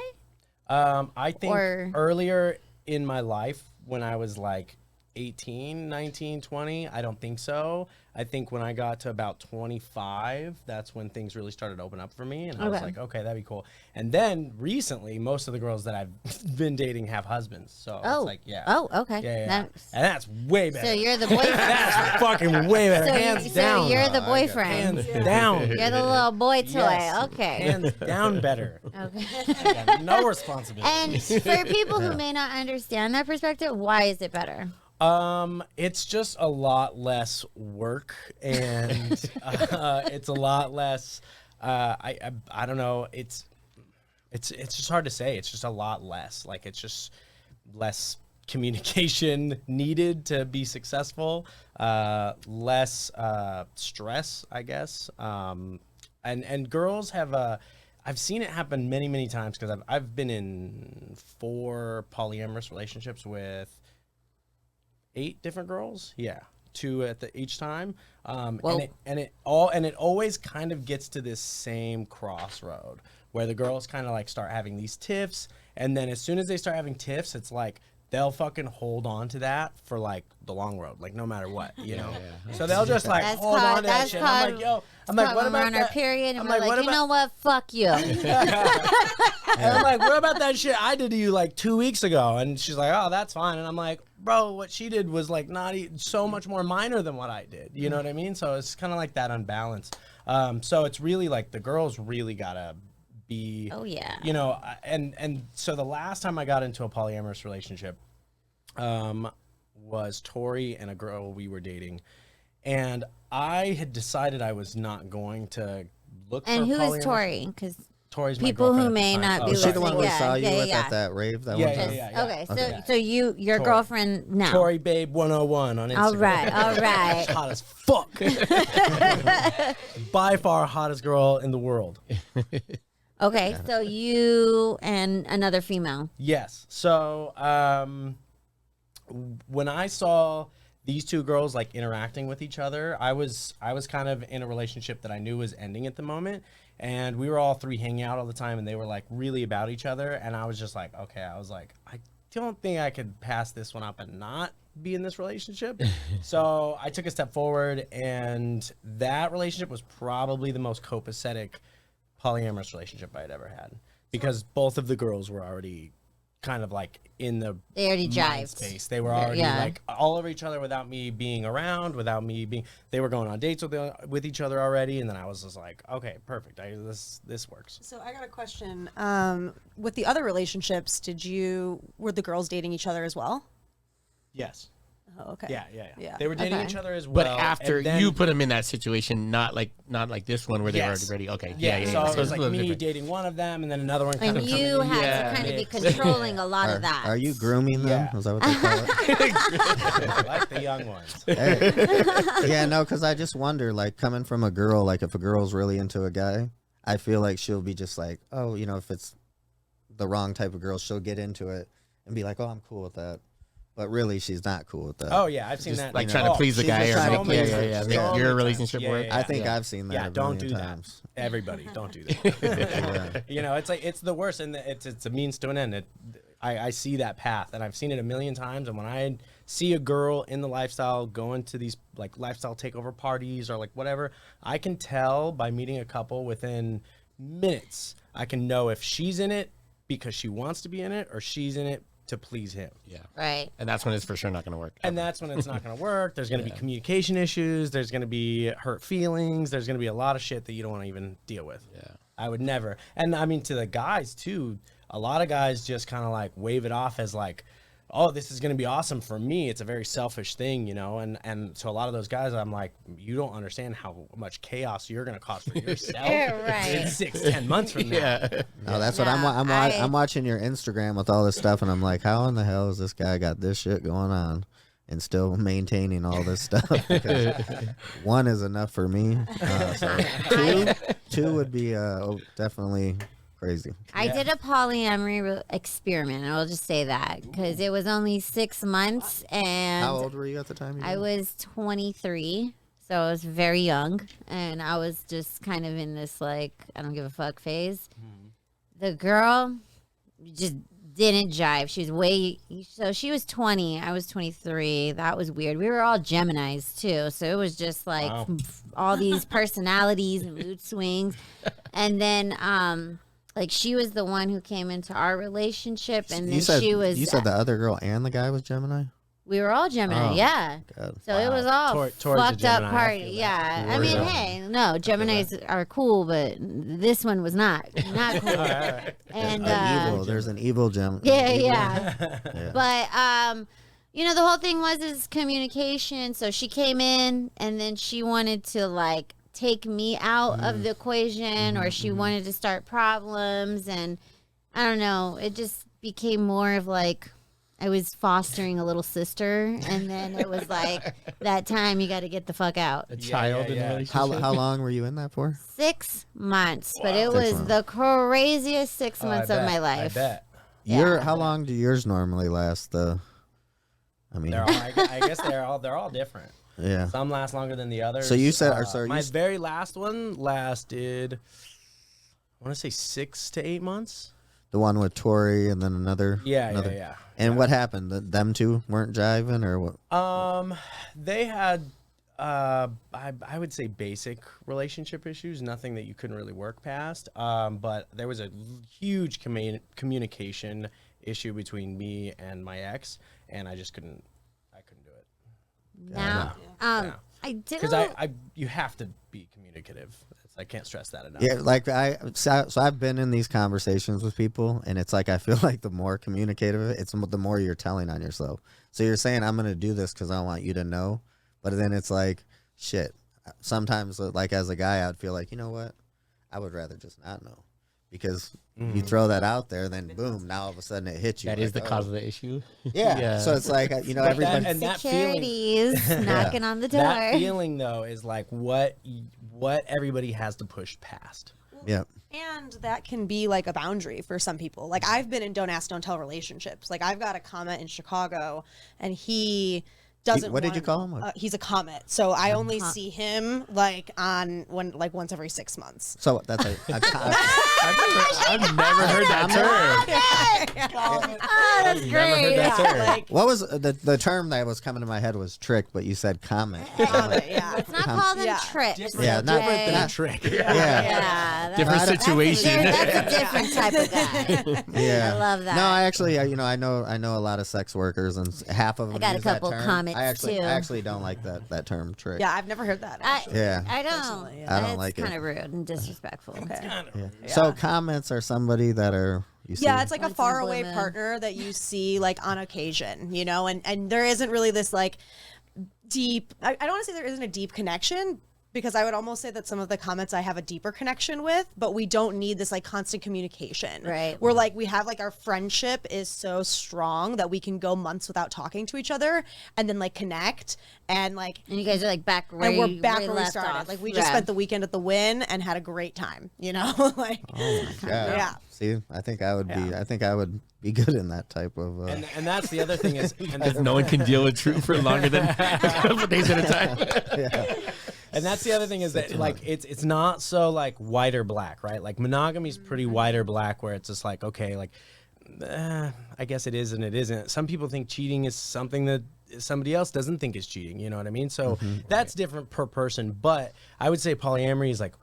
S4: I think
S2: Or-
S4: earlier in my life, when I was like 18, 19, 20, I don't think so. I think when I got to about 25, that's when things really started to open up for me. And I was
S2: Okay.
S4: like, okay, that'd be cool. And then recently, most of the girls that I've been dating have husbands. So it's like, yeah.
S2: Oh, okay.
S4: Yeah.
S2: That's-
S4: And that's way better.
S2: so you're the boyfriend.
S4: That's fucking way better.
S2: so,
S4: Hands down.
S2: so you're the boyfriend.
S4: Hands down.
S2: You're the little boy toy.
S4: Yes.
S2: Okay.
S4: Hands down better.
S2: Okay.
S4: I got no responsibility.
S2: And for people who may not understand that perspective, why is it better?
S4: It's just a lot less work, and it's a lot less. I don't know. It's just hard to say. It's just a lot less. Like, it's just less communication needed to be successful. Less stress, I guess. And girls have I've seen it happen many times because I've been in 4 polyamorous relationships with 8 different girls. Yeah, 2 at each time. And it always kind of gets to this same crossroad where the girls kind of like start having these tiffs, and then as soon as they start having tiffs, it's like they'll fucking hold on to that for like the long road, like no matter what, you know. So they'll just like
S2: That's
S4: hold
S2: called-
S4: on to that
S2: that's
S4: shit. And I'm like, yo, I'm like, what
S2: When we're
S4: about
S2: on our
S4: that?
S2: period and
S4: I'm
S2: we're
S4: like,
S2: like,
S4: what
S2: you know what? Fuck you.
S4: And I'm like, what about that shit I did to you like 2 weeks ago? And she's like, oh, that's fine. And I'm like, bro, what she did was like not so much more minor than what I did. You know what I mean? So it's kind of like that unbalance. So it's really like the girls really gotta be,
S2: Oh, yeah.
S4: you know, and so the last time I got into a polyamorous relationship was Tori and a girl we were dating. And I had decided I was not going to look for
S2: And who
S4: polyamorous.
S2: is Tori? Because
S4: Tori's my
S2: people who
S4: girlfriend at the
S2: may
S4: time.
S2: not
S4: Oh,
S2: be
S3: was she the
S2: listening.
S3: one we
S2: Yeah,
S3: saw you
S2: yeah,
S3: with
S2: yeah.
S3: at that rave that
S4: Yeah,
S3: one
S4: yeah,
S3: time?
S4: yeah.
S2: Okay, so
S4: Okay.
S2: so your
S4: Tori.
S2: girlfriend now.
S4: Tori Babe 101 on Instagram.
S2: All right, all right.
S4: She's hot as fuck. By far hottest girl in the world.
S2: Okay, so you and another female.
S4: Yes. So when I saw these 2 girls like interacting with each other, I was kind of in a relationship that I knew was ending at the moment, and we were all 3 hanging out all the time, and they were like really about each other, and I was just like, okay, I was like, don't think I could pass this one up and not be in this relationship. So I took a step forward, and that relationship was probably the most copacetic polyamorous relationship I'd ever had, because both of the girls were already kind of like in the
S2: They already
S4: mind
S2: jived.
S4: space. They were already like all over each other without me being around, they were going on dates with each other already. And then I was just like, okay, perfect. This works.
S5: So I got a question. With the other relationships, were the girls dating each other as well?
S4: Yes.
S5: Oh, okay.
S4: Yeah. They were dating each other as well.
S1: But after
S4: and then,
S1: you put them in that situation, not like this one where they were already ready. Okay. Yeah.
S4: So it was
S1: it's
S4: like me dating one of them, and then another one kind
S2: And
S4: of
S2: you
S4: coming in.
S2: had to kind of be controlling a lot of that.
S3: Are you grooming them?
S4: Yeah.
S3: Is that what they call it?
S4: Like the young ones.
S3: Hey. Yeah, no, because I just wonder, like, coming from a girl, like, if a girl's really into a guy, I feel like she'll be just like, oh, you know, if it's the wrong type of girl, she'll get into it and be like, oh, I'm cool with that. But really, she's not cool with that.
S4: Oh yeah, I've seen that.
S1: Like trying to please the
S3: she's
S1: guy,
S3: just
S1: or
S3: trying to
S1: make,
S3: please
S1: make
S3: her.
S1: your relationship work.
S3: I think I've seen that.
S4: Yeah,
S3: a
S4: don't
S3: million
S4: do
S3: times.
S4: that. Everybody, don't do that. You know, it's like it's the worst, and it's a means to an end. I see that path, and I've seen it a million times. And when I see a girl in the lifestyle going to these like lifestyle takeover parties or like whatever, I can tell by meeting a couple within minutes. I can know if she's in it because she wants to be in it, or she's in it to please him.
S1: Yeah.
S2: Right.
S1: And that's when it's for sure not going to work.
S4: And that's when it's not going to work. There's going to be communication issues. There's going to be hurt feelings. There's going to be a lot of shit that you don't want to even deal with.
S1: Yeah.
S4: I would never. And I mean, to the guys too, a lot of guys just kind of like wave it off as like, oh, this is going to be awesome for me. It's a very selfish thing, you know? And to a lot of those guys, I'm like, you don't understand how much chaos you're going to cause for yourself
S2: Right.
S4: in 6-10 months from now.
S1: Yeah.
S3: No, that's what I'm watching your Instagram with all this stuff, and I'm like, how in the hell has this guy got this shit going on and still maintaining all this stuff? Because one is enough for me. So two would be definitely crazy.
S2: I did a polyamory experiment. I'll just say that because it was only 6 months, and
S3: How old were you at the time?
S2: I was 23, so I was very young, and I was just kind of in this like I don't give a fuck phase. The girl just didn't jive. She was she was 20, I was 23. That was weird. We were all Geminis too, so it was just like all these personalities and mood swings, and then like she was the one who came into our relationship, and then
S3: You said
S2: the
S3: the other girl and the guy was Gemini?
S2: we were all Gemini, yeah.
S3: God.
S2: So it was all
S4: Towards the
S2: fucked up
S4: Gemini, I
S2: party.
S4: feel that.
S2: Yeah. I mean, hey, no, Geminis are cool, but this one was not cool. And
S3: Evil. There's an evil Gemini.
S2: yeah. But you know, the whole thing is communication. So she came in, and then she wanted to like take me out of the equation, or she wanted to start problems, and I don't know, it just became more of like I was fostering a little sister, and then it was like that time you got to get the fuck out.
S1: A child in a relationship.
S3: How long were you in that for?
S2: 6 months, but it
S3: 6
S2: was
S3: months.
S2: the craziest 6 months of my life.
S4: I bet.
S3: How long do yours normally last? I mean,
S4: I guess they're all different.
S3: yeah.
S4: Some last longer than the others.
S3: So you said, or sorry,
S4: my very last one lasted, I want to say 6 to 8 months.
S3: The one with Tori and then another.
S4: Yeah.
S3: And what happened? Them two weren't jiving, or what?
S4: They had, I would say basic relationship issues, nothing that you couldn't really work past. But there was a huge communication issue between me and my ex, and I just couldn't do it.
S2: Now,
S4: Yeah.
S2: I did
S4: Because you have to be communicative. I can't stress that enough.
S3: Yeah, like so I've been in these conversations with people, and it's like I feel like the more communicative it's the more you're telling on yourself. So you're saying I'm going to do this because I want you to know, but then it's like shit. Sometimes, like as a guy, I'd feel like, you know what, I would rather just not know, because you throw that out there, then boom, now all of a sudden it hits you.
S1: That
S3: like,
S1: is the cause of the issue.
S3: Yeah. So it's like, you know, everybody.
S4: And that feeling,
S2: securities knocking on the door.
S4: that feeling though is like what everybody has to push past.
S3: Yeah.
S5: And that can be like a boundary for some people. Like I've been in don't ask, don't tell relationships. Like I've got a comment in Chicago, and he doesn't.
S3: What did you call him?
S5: He's a comet, so I only see him like once every 6 months.
S3: So that's a
S1: I've never heard that term.
S2: Oh, that's great.
S1: Never heard that term.
S5: Like,
S3: what was the term that was coming to my head was trick, but you said comment.
S5: comet, yeah.
S2: Let's not call them tricks.
S3: Yeah, not
S2: okay?
S3: not
S4: Trick.
S3: Yeah.
S2: Yeah,
S1: Different situation.
S2: That's a different type of guy.
S3: Yeah,
S2: I love that.
S3: No, I actually, I know a lot of sex workers, and half of them.
S2: I got a
S3: use that
S2: couple
S3: term.
S2: comments,
S3: I actually,
S2: too.
S3: I actually don't like that term trick.
S5: Yeah, I've never heard that. Actually.
S3: Yeah.
S2: I don't.
S5: Personally, yeah.
S3: I don't like it.
S2: It's kind of rude and disrespectful.
S3: Yeah. So comments are somebody that are you see.
S5: Yeah, it's like a
S2: Once in a
S5: far
S2: blue
S5: away
S2: moon.
S5: partner that you see like on occasion, and there isn't really this like deep. I don't want to say there isn't a deep connection, because I would almost say that some of the comments I have a deeper connection with, but we don't need this like constant communication.
S2: Right.
S5: We're like, we have like our friendship is so strong that we can go months without talking to each other and then like connect and like.
S2: And you guys are like back where
S5: And we're back
S2: where
S5: where we
S2: left
S5: started.
S2: off.
S5: Like we just
S2: Yeah.
S5: spent the weekend at the Wynn and had a great time, like.
S3: Oh my God.
S5: Yeah.
S3: See, I think I would be. I think I would be good in that type of.
S4: And that's the other thing is, and
S1: No one can deal with Tru for longer than a couple days at a time.
S4: And that's the other thing is that like it's not so like white or black, right? Like monogamy is pretty white or black, where it's just like, okay, like I guess it is and it isn't. Some people think cheating is something that somebody else doesn't think is cheating. You know what I mean? So that's different per person. But I would say polyamory is like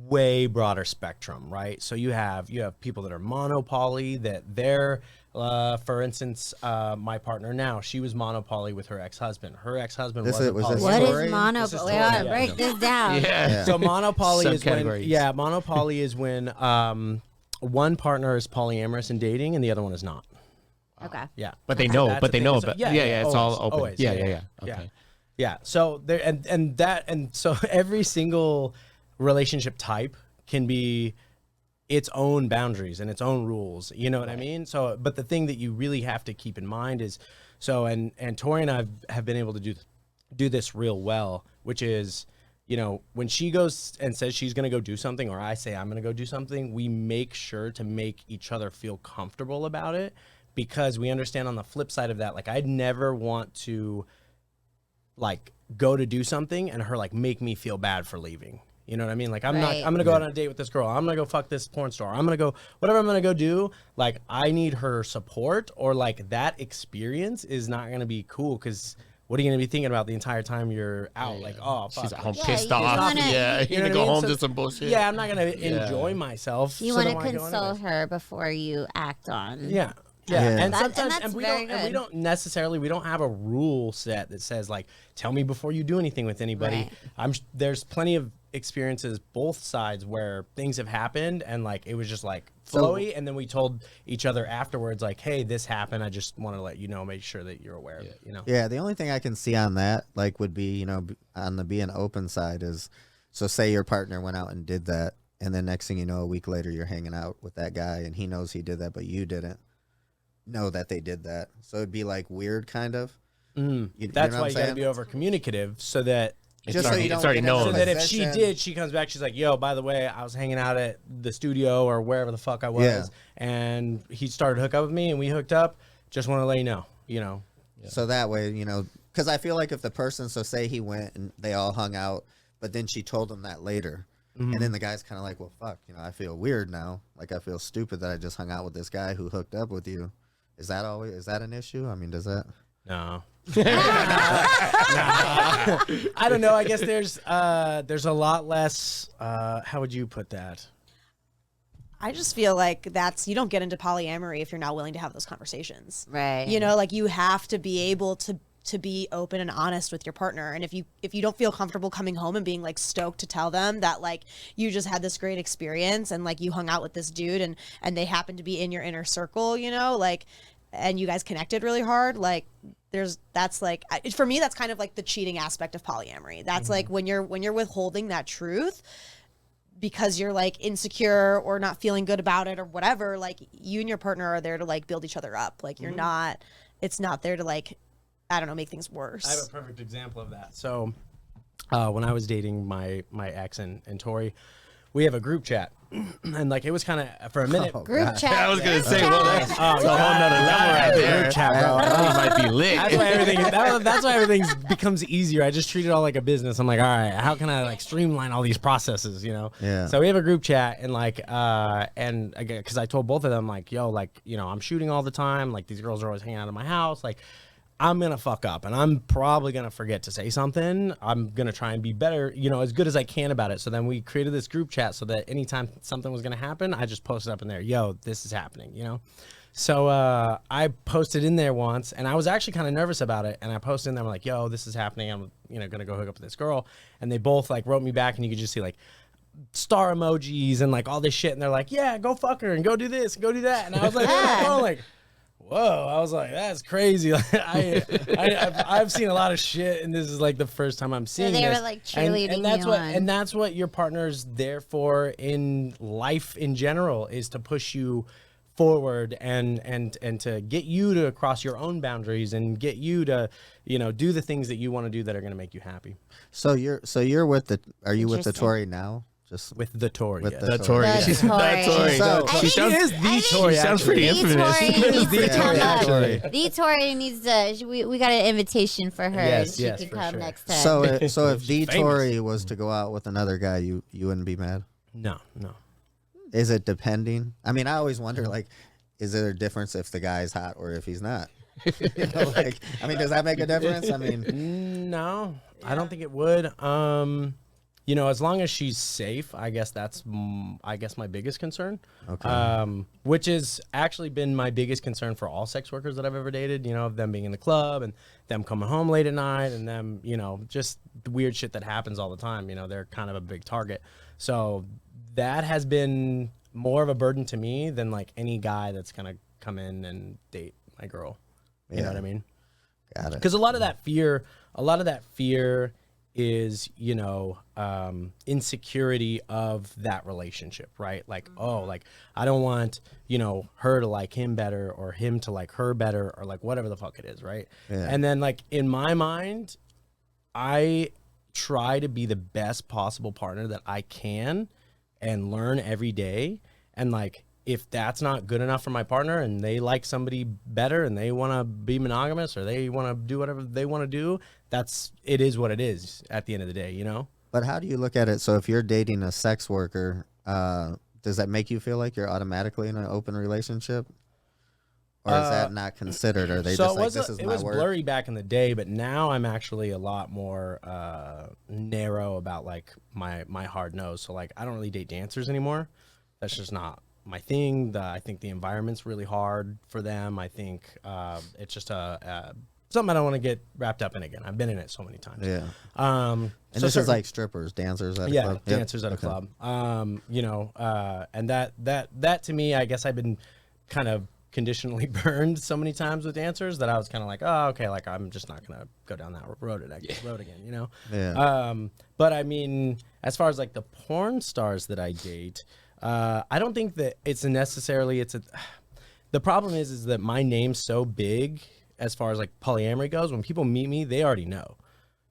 S4: way broader spectrum, right? So you have people that are monopoly, that they're for instance, my partner now, she was monopoly with her ex-husband. Her ex-husband
S3: Was
S4: wasn't
S3: this
S4: poly.
S2: What
S3: story?
S2: is mono?
S4: This is
S2: Wait,
S4: story,
S2: hold on,
S4: yeah.
S2: break this down.
S1: Yeah.
S4: So monopoly is when
S1: Subcategories.
S4: monopoly is when one partner is polyamorous and dating and the other one is not.
S2: Okay.
S4: Yeah.
S1: But they know.
S4: That's
S1: But
S4: a
S1: they
S4: thing.
S1: know
S4: So-
S1: about. Yeah. It's all
S4: always,
S1: open.
S4: always.
S1: Yeah. Okay.
S4: Yeah. So there and so every single relationship type can be its own boundaries and its own rules. You know what I mean? So, but the thing that you really have to keep in mind is, and Tori and I have been able to do this real well, which is, when she goes and says she's going to go do something, or I say I'm going to go do something, we make sure to make each other feel comfortable about it, because we understand on the flip side of that, like I'd never want to like go to do something and her like make me feel bad for leaving. You know what I mean? Like I'm
S2: Right.
S4: going to go out on a date with this girl. I'm going to go fuck this porn star. I'm going to go, whatever I'm going to go do. Like I need her support, or like that experience is not going to be cool. 'Cause what are you going to be thinking about the entire time you're out? Like, oh, fuck.
S1: She's at home
S2: Yeah,
S1: pissed
S2: you
S1: off.
S2: wanna-
S1: Yeah.
S4: You
S1: You're
S4: know
S1: gonna go
S4: what I mean?
S1: home
S4: So-
S1: to some bullshit.
S4: Yeah, I'm not going to enjoy myself.
S2: You
S4: so
S2: want
S4: then
S2: to
S4: why go
S2: console
S4: anyways?
S2: her before you act on.
S4: Yeah.
S3: Yeah.
S4: And
S2: That- and
S4: sometimes
S2: that's
S4: we
S2: very
S4: we
S2: good.
S4: don't necessarily we don't have a rule set that says like tell me before you do anything with anybody.
S2: Right.
S4: There's plenty of experiences both sides where things have happened and like it was just like
S3: So-
S4: flowy, and then we told each other afterwards like, hey, this happened. I just want to let you know, make sure that you're aware of it.
S3: Yeah, the only thing I can see on that, like, would be, on the being open side is, so say your partner went out and did that, and then next thing you know, a week later, you're hanging out with that guy, and he knows he did that, but you didn't know that they did that. So it'd be like weird, kind of. You
S4: That's
S3: know
S4: why
S3: what
S4: you
S3: I'm
S4: got to be
S3: saying?
S4: over communicative so that
S3: Just so you don't
S1: it's already
S3: get into
S1: known.
S4: so that if she
S3: position.
S4: did, she comes back, she's like, yo, by the way, I was hanging out at the studio or wherever the fuck I was,
S3: Yeah.
S4: and he started to hook up with me, and we hooked up. Just want to let you know.
S3: So that way, because I feel like if the person, so say he went and they all hung out, but then she told him that later, and then the guy's kind of like, well, fuck, I feel weird now. Like, I feel stupid that I just hung out with this guy who hooked up with you. Is that an issue? I mean, does that?
S4: No. I don't know. I guess there's a lot less, how would you put that?
S5: I just feel like you don't get into polyamory if you're not willing to have those conversations.
S2: Right.
S5: Like you have to be able to be open and honest with your partner. And if you don't feel comfortable coming home and being like stoked to tell them that like you just had this great experience and like you hung out with this dude and they happen to be in your inner circle, like, and you guys connected really hard, like that's like, for me, that's kind of like the cheating aspect of polyamory. That's like when you're withholding that truth because you're like insecure or not feeling good about it or whatever, like you and your partner are there to like build each other up. Like you're not, it's not there to like, I don't know, make things worse.
S4: I have a perfect example of that. So when I was dating my ex and Tori, we have a group chat. And like it was kind of for a minute.
S2: Group chat.
S1: I was gonna say,
S2: Group
S1: well,
S2: chat.
S1: that's a whole nother level right there.
S4: Group chat, bro.
S1: That might be lit.
S4: That's why everything becomes easier. I just treat it all like a business. I'm like, all right, how can I like streamline all these processes, you know?
S3: Yeah.
S4: So we have a group chat and like, and again, because I told both of them like, yo, like, you know, I'm shooting all the time. Like these girls are always hanging out at my house. Like, I'm going to fuck up and I'm probably going to forget to say something. I'm going to try and be better, you know, as good as I can about it. So then we created this group chat so that anytime something was going to happen, I just posted up in there, yo, this is happening, you know? So I posted in there once and I was actually kind of nervous about it. And I posted in there, I'm like, yo, this is happening. I'm, you know, going to go hook up with this girl. And they both like wrote me back and you could just see like star emojis and like all this shit. And they're like, yeah, go fuck her and go do this and go do that. And I was like, oh, like, whoa, I was like, that's crazy. I've seen a lot of shit, and this is like the first time I'm seeing
S2: they
S4: this.
S2: were like cheerleading
S4: and that's
S2: you
S4: what,
S2: on.
S4: and that's what your partner's there for in life in general, is to push you forward and to get you to cross your own boundaries and get you to, you know, do the things that you want to do that are going to make you happy.
S3: So you're with the, are you with the
S2: Interesting.
S3: Tory now? Just
S4: With the Tory,
S3: with
S4: yes.
S3: the
S1: The Tory.
S2: The
S1: She's
S2: Tory.
S1: that Tory.
S3: So-
S2: I
S1: She
S2: think-
S1: sounds,
S4: the
S2: I think
S4: Tory,
S1: she sounds pretty
S2: The
S1: infamous.
S2: Tory needs to
S3: Yeah,
S2: come
S3: yeah,
S2: up.
S3: Tory.
S2: The Tory needs to. We got an invitation for her.
S4: Yes,
S2: she
S4: yes,
S2: could
S4: for
S2: come
S4: sure.
S2: next time.
S3: so if the
S4: famous.
S3: Tory was to go out with another guy, you wouldn't be mad?
S4: No.
S3: Is it depending? I mean, I always wonder, like, is there a difference if the guy's hot or if he's not? You know, like, I mean, does that make a difference? I mean,
S4: No, I don't think it would. You know, as long as she's safe, I guess that's, I guess my biggest concern.
S3: Okay.
S4: Which has actually been my biggest concern for all sex workers that I've ever dated, you know, them being in the club and them coming home late at night and them, you know, just the weird shit that happens all the time. You know, they're kind of a big target. So that has been more of a burden to me than like any guy that's going to come in and date my girl. You know what I mean?
S3: Got it.
S4: Because a lot of that fear is, you know, insecurity of that relationship, right? Like, oh, like I don't want, you know, her to like him better or him to like her better or like whatever the fuck it is, right?
S3: Yeah.
S4: And then like in my mind, I try to be the best possible partner that I can and learn every day. And like, if that's not good enough for my partner and they like somebody better and they want to be monogamous or they want to do whatever they want to do, it is what it is at the end of the day, you know?
S3: But how do you look at it? So if you're dating a sex worker, does that make you feel like you're automatically in an open relationship? Or is that not considered? Or are they
S4: So
S3: just
S4: it
S3: like,
S4: was,
S3: this is
S4: it
S3: my
S4: was
S3: work?
S4: blurry back in the day, but now I'm actually a lot more narrow about like my hard nose. So like I don't really date dancers anymore. That's just not my thing. I think the environment's really hard for them. I think it's just something I don't want to get wrapped up in again. I've been in it so many times.
S3: Yeah.
S4: And
S3: And this is like strippers, dancers at a club? Yep.
S4: dancers at a
S3: Okay.
S4: club. You know, and that to me, I guess I've been kind of conditionally burned so many times with dancers that I was kind of like, oh, okay, like I'm just not gonna go down that road again, you know.
S3: Yeah.
S4: But I mean, as far as like the porn stars that I date, I don't think that it's necessarily the problem is that my name's so big as far as like polyamory goes. When people meet me, they already know.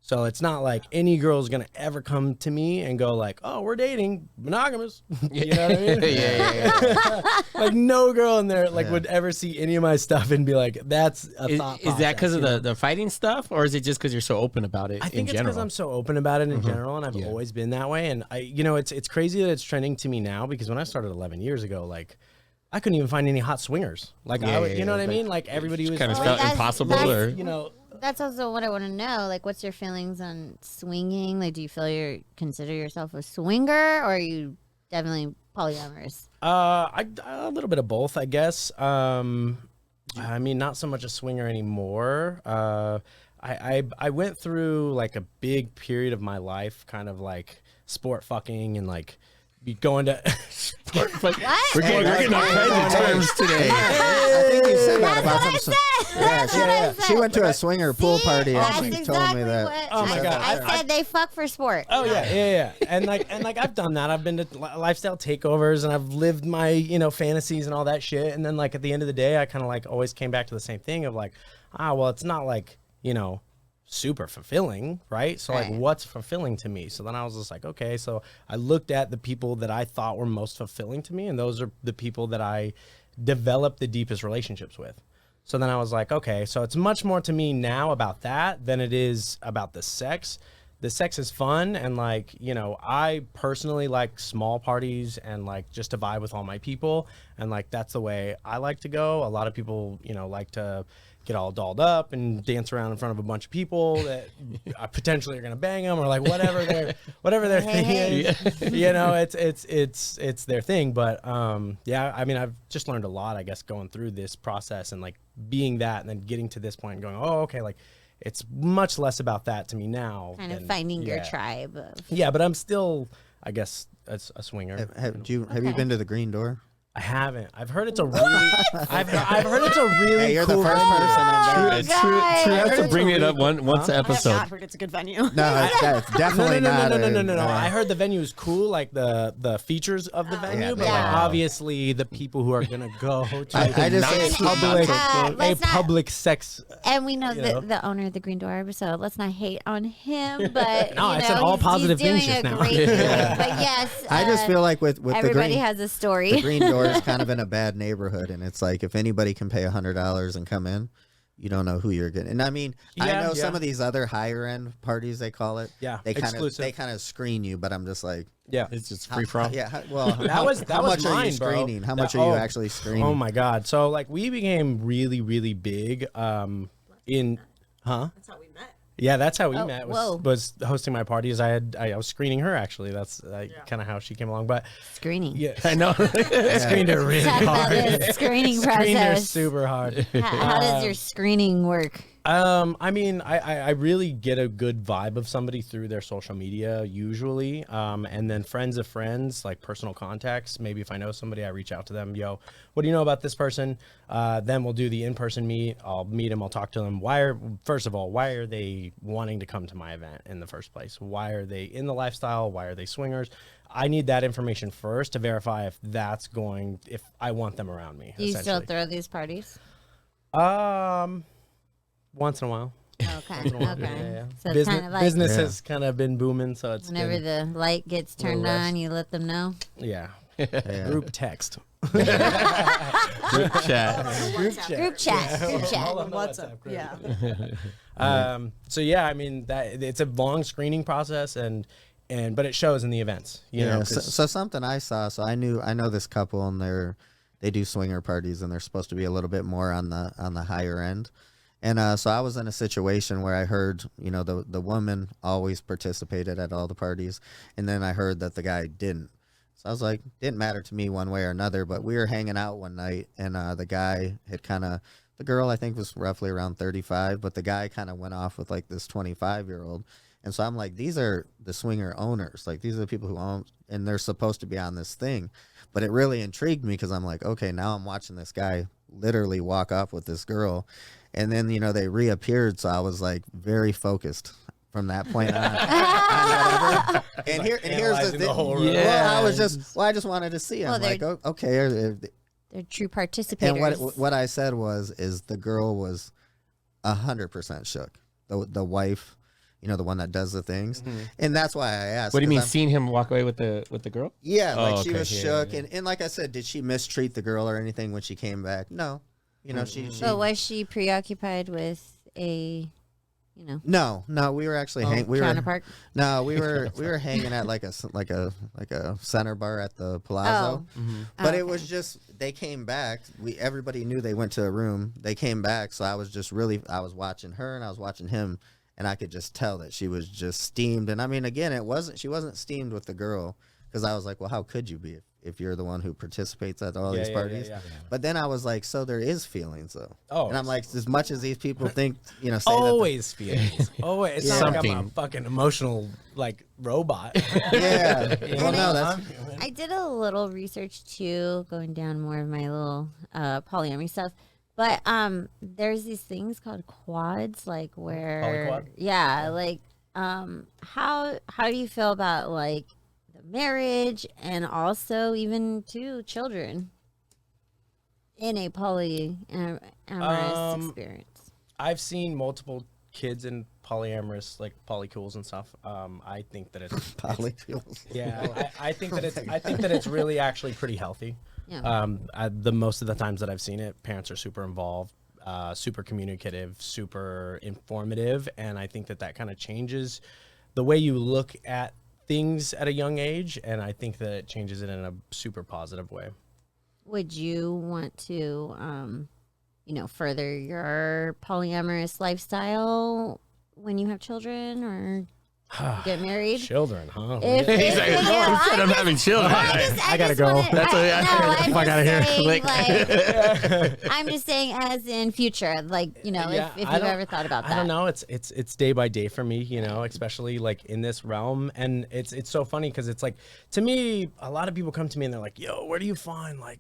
S4: So it's not like any girl's gonna ever come to me and go like, "Oh, we're dating, monogamous." You know what I mean?
S1: yeah.
S4: Like no girl in there like would ever see any of my stuff and be like, "That's a
S1: Is,
S4: thought."
S1: is that because of
S4: process, you know?
S1: the fighting stuff, or is it just because you're so open about it
S4: I think
S1: in
S4: it's
S1: general?
S4: because I'm so open about it in general, and I've always been that way. And you know, it's crazy that it's trending to me now because when I started 11 years ago, like I couldn't even find any hot swingers. Like you know what I mean? Like everybody was
S1: kind of
S2: Well,
S1: felt
S2: that's-
S1: impossible,
S2: that's-
S1: or
S4: you know.
S2: That's also what I want to know. Like, what's your feelings on swinging? Like, do you feel you consider yourself a swinger, or are you definitely polyamorous?
S4: A little bit of both, I guess. I mean, not so much a swinger anymore. I went through like a big period of my life, kind of like sport fucking and like going to.
S2: What?
S1: we're getting all kinds of terms today.
S3: I think you said that
S2: That's
S3: about
S2: what I
S3: some.
S2: said. That's what I said.
S3: She went to a swinger pool party and
S2: That's
S3: she
S2: exactly
S3: told me that.
S2: what
S4: Oh my
S2: I
S4: God.
S2: said. I said they fuck for sport.
S4: Oh yeah. And like I've done that. I've been to lifestyle takeovers and I've lived my, you know, fantasies and all that shit. And then like at the end of the day, I kind of like always came back to the same thing of like, well, it's not like, you know, super fulfilling, right? So like,
S2: Right.
S4: what's fulfilling to me? So then I was just like, okay, so I looked at the people that I thought were most fulfilling to me, and those are the people that I developed the deepest relationships with. So then I was like, okay, so it's much more to me now about that than it is about the sex. The sex is fun, and like, you know, I personally like small parties and like just to vibe with all my people, and like that's the way I like to go. A lot of people, you know, like to get all dolled up and dance around in front of a bunch of people that potentially are gonna bang them, or like whatever their thing is. You know, it's their thing. But yeah, I mean, I've just learned a lot, I guess, going through this process and like being that, and then getting to this point and going, oh, okay, like. It's much less about that to me now.
S2: Kind of finding your
S4: yeah.
S2: tribe. Of,
S4: Yeah, but I'm still, I guess, a swinger.
S3: Have you been to the Green Door?
S4: I haven't. I've heard it's a really. I've heard it's a really.
S3: Hey, you're
S4: cool
S3: the first
S4: venue.
S3: person in Vegas.
S1: True
S2: guys.
S1: has to bring it up once a
S5: I have
S1: episode.
S5: not heard it's a good venue.
S3: No, it's definitely
S4: No.
S3: not.
S4: I heard the venue is cool, like the features of the venue,
S3: yeah,
S4: but
S3: they
S4: like
S3: are.
S4: obviously the people who are gonna go to
S3: I just
S2: And,
S3: say
S2: let's not-
S4: public sex.
S2: And we know,
S4: You know?
S2: the owner of the Green Door, so let's not hate on him. But
S4: No,
S2: you
S4: I
S2: know,
S4: said all
S2: he's
S4: positive
S2: doing
S4: things just
S2: a
S4: now.
S2: great thing. But yes,
S3: I just feel like with the
S2: everybody
S3: Green,
S2: has a story.
S3: the Green Door is kind of in a bad neighborhood, and it's like if anybody can pay $100 and come in, you don't know who you're getting. And I mean, I
S4: Yeah,
S3: know some
S4: yeah.
S3: of these other higher end parties, they call it.
S4: Yeah,
S3: they
S4: exclusive.
S3: kind of screen you, but I'm just like,
S4: Yeah.
S1: It's just free from.
S3: yeah. Well,
S4: That was
S3: how
S4: was
S3: much are
S4: mine,
S3: you
S4: bro.
S3: screening? How
S4: That-
S3: much are you actually screening?
S4: Oh my god! So like we became really, really big. In
S5: That's how we met.
S4: Yeah, that's how we
S2: Oh,
S4: met.
S2: whoa.
S4: Was hosting my parties. I was screening her actually. That's kind of how she came along. But
S2: Screening.
S4: yeah,
S1: I know.
S4: screened her really
S2: Talk about
S4: hard.
S2: this screening
S4: Screened her
S2: process.
S4: super hard.
S2: How does your screening work?
S4: I mean, I really get a good vibe of somebody through their social media usually, and then friends of friends, like personal contacts. Maybe if I know somebody, I reach out to them. Yo, what do you know about this person? Then we'll do the in-person meet. I'll meet them. I'll talk to them. First of all, why are they wanting to come to my event in the first place? Why are they in the lifestyle? Why are they swingers? I need that information first to verify if I want them around me.
S2: Do you still
S4: essentially.
S2: throw these parties?
S4: Once in a while.
S2: Okay. Okay.
S4: Yeah.
S2: So it's kind of like
S4: Business
S3: Yeah.
S4: has kind of been booming, so it's
S2: whenever
S4: been,
S2: the light gets turned
S4: less.
S2: on, you let them know.
S4: yeah.
S3: Yeah.
S4: Group text.
S1: Group chat.
S2: Group chat. Group chat.
S5: WhatsApp. Yeah.
S4: So yeah, I mean that it's a long screening process, but it shows in the events. You know,
S3: so,
S4: 'cause-
S3: so something I saw. So I know this couple, and they do swinger parties, and they're supposed to be a little bit more on the higher end. And so I was in a situation where I heard, the woman always participated at all the parties, and then I heard that the guy didn't. So I was like, didn't matter to me one way or another. But we were hanging out one night, and the guy had the girl I think was roughly around 35, but the guy kind of went off with like this 25-year-old. And so I'm like, these are the swinger owners. Like, these are the people who own, and they're supposed to be on this thing. But it really intrigued me because I'm like, okay, now I'm watching this guy literally walk off with this girl. And then, they reappeared. So I was like very focused from that point on. Whatever. And here's the
S4: Analyzing
S3: thing.
S4: the whole
S1: room.
S3: Well,
S1: Yeah.
S3: I just wanted to see him.
S2: Well,
S3: like, okay.
S2: They're true participators.
S3: And what I said is the girl was 100% shook. The wife, the one that does the things, and that's why I asked.
S1: What do you mean,
S3: 'cause I'm-
S1: seeing him walk away with the girl?
S3: Yeah,
S1: Oh,
S3: like she
S1: okay.
S3: was
S1: Yeah,
S3: shook,
S1: yeah.
S3: and like I said, did she mistreat the girl or anything when she came back? No, she.
S2: But was she preoccupied with a,
S3: No, we were actually
S2: counterpart?
S3: we were hanging at like a center bar at the Palazzo. But it was just they came back. Everybody knew they went to a room. They came back, so I was watching her and I was watching him, and I could just tell that she was just steamed. And I mean, again, she wasn't steamed with the girl, because I was like, well, how could you be if you're the one who participates at all these parties?
S4: Yeah.
S3: But then I was like, so there is feelings though.
S4: Oh,
S3: And I'm like, as much as these people think, say
S4: Always feelings. Always. It's not like I'm a
S1: Something.
S4: fucking emotional like robot.
S3: that, yeah. Well, no, that's
S2: I did a little research too, going down more of my little polyamory stuff. But there's these things called quads, like where
S4: Polyquad?
S2: yeah, like how do you feel about like the marriage and also even two children in a polyamorous experience?
S4: I've seen multiple kids in polyamorous, like polycools and stuff, I think that it's
S3: Polycools.
S4: yeah, I think that it's really actually pretty healthy.
S2: Yeah.
S4: The most of the times that I've seen it, parents are super involved, super communicative, super informative, and I think that kind of changes the way you look at things at a young age, and I think that it changes it in a super positive way.
S2: Would you want to, further your polyamorous lifestyle when you have children or get married?
S4: Children, huh?
S1: He's like, instead of having children.
S4: I gotta go.
S1: That's what
S2: I'm
S1: fuck out of here.
S2: I'm just saying, as in future, like
S4: Yeah,
S2: if you've ever thought about that.
S4: I don't know. It's day by day for me, especially like in this realm, and it's so funny because it's like, to me, a lot of people come to me and they're like, "Yo, where do you find like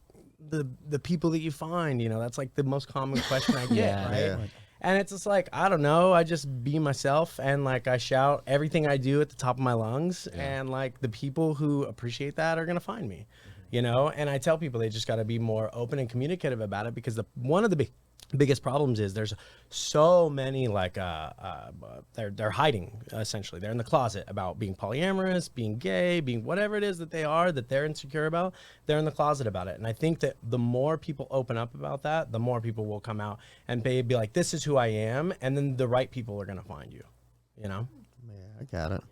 S4: the people that you find?" That's like the most common question I get, right?
S3: Yeah.
S4: And it's just like, I don't know, I just be myself, and like I shout everything I do at the top of my lungs, and like the people who appreciate that are gonna find me, and I tell people they just got to be more open and communicative about it, because one of the biggest problems is there's so many like they're hiding, essentially they're in the closet about being polyamorous, being gay, being whatever it is that they're insecure about. They're in the closet about it, and I think that the more people open up about that, the more people will come out and be like, this is who I am, and then the right people are gonna find you.
S3: Yeah, I got it.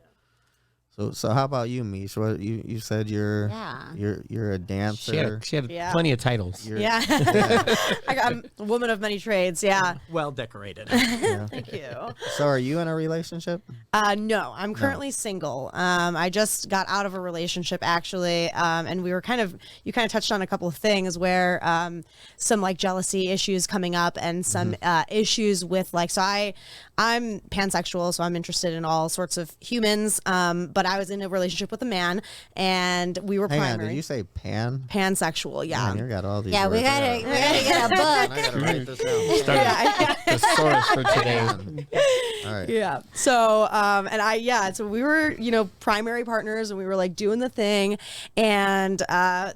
S3: So how about you, Meesh? What you said you're a dancer.
S1: She had plenty of titles.
S5: Yeah. I'm a woman of many trades. Yeah.
S4: Well decorated.
S3: Yeah.
S5: Thank you.
S3: So are you in a relationship?
S5: No, I'm currently single. I just got out of a relationship actually. And we were you kind of touched on a couple of things where some like jealousy issues coming up and some issues with I'm pansexual, so I'm interested in all sorts of humans. But I was in a relationship with a man, and we were
S3: Hang
S5: primary.
S3: on, did you say
S5: Pansexual? Yeah.
S3: Man, you got all these.
S2: Yeah, we
S3: words.
S2: gotta get a book.
S3: I gotta write this down.
S1: Thesaurus for today.
S3: All right.
S5: Yeah. So, so we were, primary partners, and we were like doing the thing. And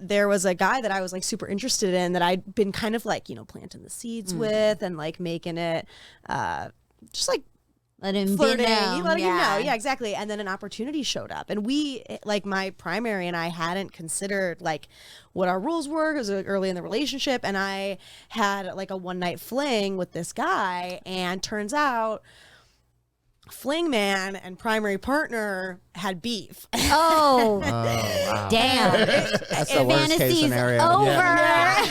S5: there was a guy that I was like super interested in that I'd been kind of like, planting the seeds with and like making it just like
S2: Let him
S5: flirting,
S2: be known.
S5: letting him know. Yeah, exactly. And then an opportunity showed up, and we, like my primary and I hadn't considered like what our rules were. It was early in the relationship, and I had like a one night fling with this guy, and turns out fling man and primary partner had beef.
S2: Oh,
S3: wow.
S2: damn.
S3: That's the worst case
S2: Fantasies
S3: scenario.
S2: over.
S3: Yeah.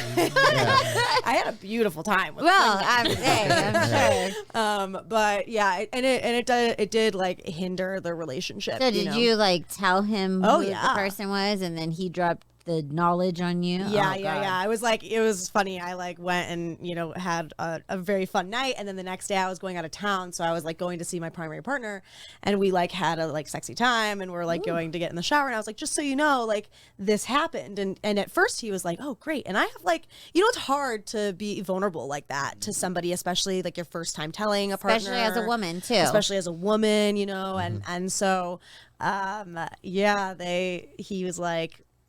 S5: I had a beautiful time with
S2: Well,
S5: fling man.
S2: I'm sure.
S5: But yeah, it did like hinder the relationship.
S2: So did you like tell him
S5: Oh,
S2: who the
S5: yeah.
S2: person was, and then he dropped the knowledge on you?
S5: Yeah,
S2: Oh,
S5: yeah,
S2: God.
S5: yeah. It was funny. I like went and, had a very fun night. And then the next day I was going out of town. So I was like going to see my primary partner, and we like had a like sexy time, and we're like going to get in the shower. And I was like, just so you know, like this happened. And at first he was like, oh, great. And I have like, it's hard to be vulnerable like that to somebody, especially like your first time telling a partner.
S2: Especially as a woman too.
S5: Especially as a woman, and so,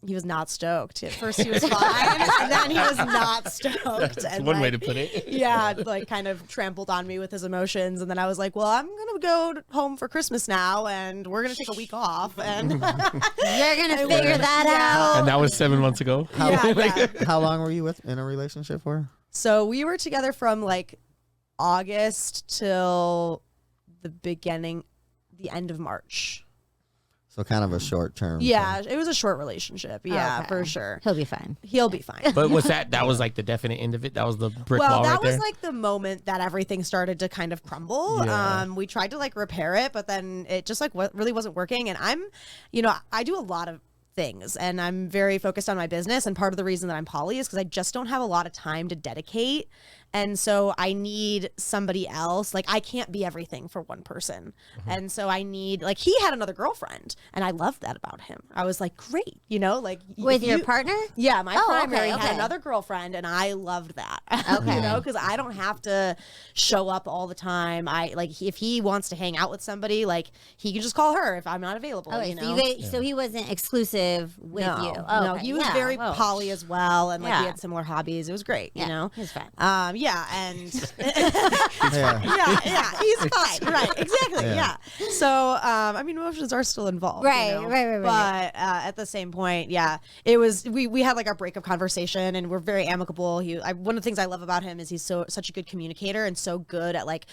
S5: he was not stoked. At first he was fine, and then he was not stoked.
S1: That's
S5: and
S1: one way to put it.
S5: Yeah, like kind of trampled on me with his emotions. And then I was like, well, I'm going to go home for Christmas now, and we're going to take a week off. And
S2: You're going to figure that out.
S1: And that was 7 months ago.
S3: How long were you in a relationship for?
S5: So we were together from like August till the end of March.
S3: So kind of a short term.
S5: Yeah, it was a short relationship. Yeah,
S2: Okay.
S5: for sure.
S2: He'll be fine.
S5: He'll be fine.
S1: But that was like the definite end of it? That was the brick
S5: Well,
S1: wall
S5: that
S1: right
S5: was
S1: there?
S5: like the moment that everything started to kind of crumble.
S1: Yeah.
S5: We tried to like repair it, but then it just like really wasn't working. And I'm, I do a lot of things, and I'm very focused on my business. And part of the reason that I'm poly is because I just don't have a lot of time to dedicate. And so I need somebody else. Like I can't be everything for one person. And so I need, like, he had another girlfriend, and I loved that about him. I was like, great, like
S2: With your partner?
S5: Yeah, my
S2: Oh,
S5: primary
S2: okay.
S5: had another girlfriend, and I loved that.
S2: Okay.
S5: Because I don't have to show up all the time. If he wants to hang out with somebody, like he can just call her if I'm not available.
S2: Oh, so he wasn't exclusive with you. Oh,
S5: No,
S2: okay.
S5: he was
S2: Yeah,
S5: very
S2: whoa.
S5: poly as well, and like
S2: Yeah.
S5: we had similar hobbies. It was great,
S2: Yeah, he was fine.
S5: Yeah, and
S3: Yeah.
S5: he's fine. Right, exactly. Yeah. So, I mean, emotions are still involved.
S2: Right,
S5: you know?
S2: right.
S5: But at the same point, it was. We had like our breakup conversation, and we're very amicable. One of the things I love about him is he's such a good communicator and so good at like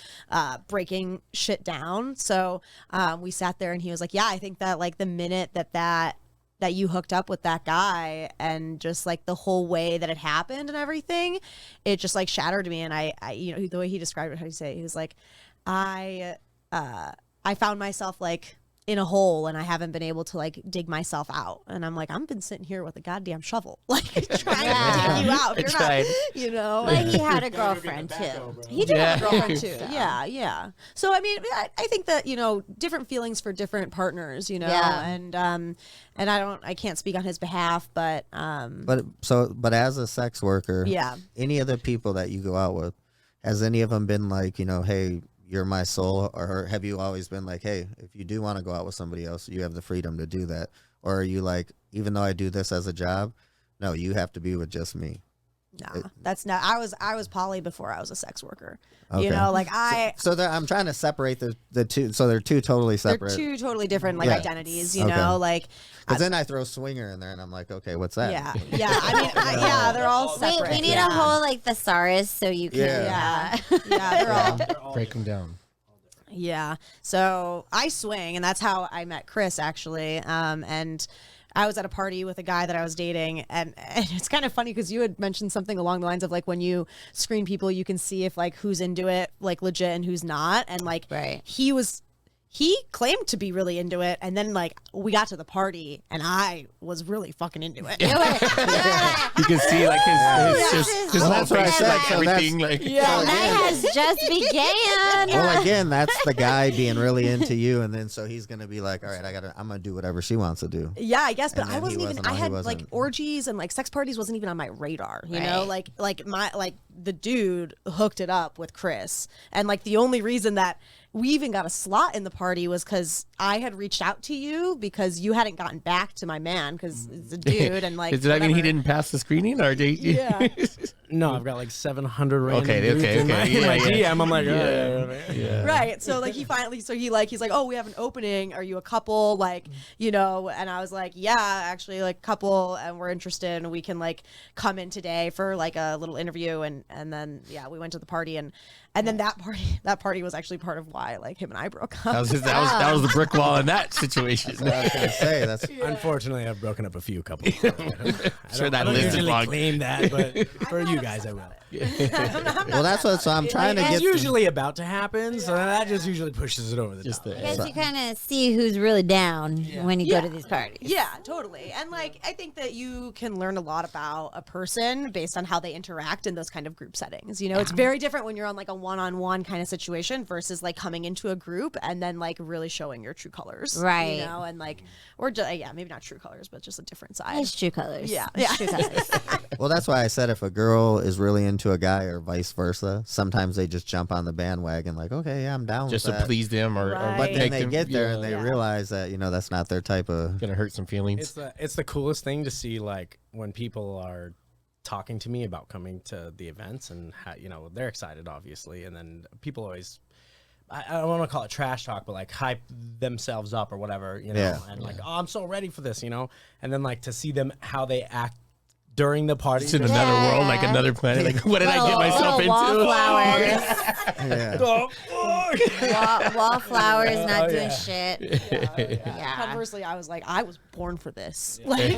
S5: breaking shit down. So we sat there, and he was like, "Yeah, I think that like the minute that you hooked up with that guy and just like the whole way that it happened and everything, it just like shattered me." And I the way he described it, how do you say it? He was like, I found myself like in a hole and I haven't been able to like dig myself out. And I'm like, I've been sitting here with a goddamn shovel, like trying to dig you out. If you're not, you know.
S2: But he had a girlfriend too.
S5: He did have a girlfriend too. Yeah. So I mean, I think that different feelings for different partners, and I can't speak on his behalf, but
S3: But as a sex worker, any of the people that you go out with, has any of them been like, hey, you're my soul, or have you always been like, hey, if you do want to go out with somebody else, you have the freedom to do that? Or are you like, even though I do this as a job, no, you have to be with just me?
S5: Nah, that's not. I was poly before I was a sex worker.
S3: Okay.
S5: Like
S3: So I'm trying to separate the two. So they're two totally separate.
S5: They're two totally different like identities.
S3: Okay.
S5: Like.
S3: Because then I throw swinger in there, and I'm like, okay, what's that?
S5: Yeah. I mean, they're all separate.
S2: We need a whole like thesaurus so you can.
S5: They're all
S1: Break them down.
S5: Yeah. So I swing, and that's how I met Chris actually. And I was at a party with a guy that I was dating, and it's kind of funny because you had mentioned something along the lines of like when you screen people, you can see if like who's into it, like legit, and who's not. And like he claimed to be really into it, and then like we got to the party, and I was really fucking into it.
S1: You can see like his whole
S3: that's what I
S1: face,
S3: said.
S1: like
S3: So
S1: everything, like
S2: Night has just began.
S3: Well, again, that's the guy being really into you, and then so he's gonna be like, all right, I'm gonna do whatever she wants to do.
S5: Yeah, I guess, but
S3: And
S5: I
S3: then
S5: wasn't
S3: he
S5: even.
S3: wasn't-
S5: I
S3: he
S5: had
S3: wasn't.
S5: like orgies and like sex parties wasn't even on my radar. You know,
S2: Right.
S5: like the dude hooked it up with Chris, and like the only reason that we even got a slot in the party was because I had reached out to you because you hadn't gotten back to my man because it's a dude and like.
S1: Does that mean he
S5: whatever.
S1: didn't pass the screening, or did he?
S5: Yeah.
S4: No, I've got like 700 random
S1: Okay,
S4: dudes in my DM. I'm like,
S1: Yeah.
S5: Right. So like he's like, oh, we have an opening. Are you a couple? Like, and I was like, yeah, actually like couple, and we're interested, and we can like come in today for like a little interview, and then we went to the party, and then that party was actually part of why like him and I broke up.
S1: That was the brick wall in that situation.
S3: That's what I was gonna say. That's
S4: Unfortunately, I've broken up a few couples.
S1: Sure, that
S4: I don't
S1: list is
S4: usually
S1: long.
S4: claim that, but for you guys, I will.
S3: well, that's what. So I'm trying to
S4: It's
S3: get.
S4: usually about to happen, so that just usually pushes it over the
S1: Just
S4: top.
S1: the-
S2: I guess you kind of see who's really down when you go to these parties.
S5: Yeah, totally. And like I think that you can learn a lot about a person based on how they interact in those kind of group settings. It's very different when you're on like a one-on-one kind of situation versus like coming into a group and then like really showing your true colors.
S2: Right.
S5: And like or just maybe not true colors, but just a different side.
S2: It's true colors.
S5: Yeah.
S2: It's true colors.
S3: Well, that's why I said if a girl is really into a guy or vice versa, sometimes they just jump on the bandwagon like, okay, yeah, I'm down
S1: Just
S3: with
S1: to
S3: that.
S1: please them, or
S5: Right.
S3: But then
S1: make
S3: they
S1: them-
S3: get there
S1: yeah,
S3: and they
S5: Yeah.
S3: realize that that's not their type of.
S1: gonna hurt some feelings.
S4: It's the coolest thing to see, like when people are talking to me about coming to the events, and how, they're excited, obviously, and then people always. I don't want to call it trash talk, but like hype themselves up or whatever,
S3: Yeah.
S4: and like, oh, I'm so ready for this, and then like to see them how they act during the party.
S1: It's in another world, like another planet. Like, what did I get myself into?
S2: Wallflowers.
S3: Yeah.
S2: Wallflowers, not doing shit. Yeah.
S5: Conversely, I was like, I was born for this. Like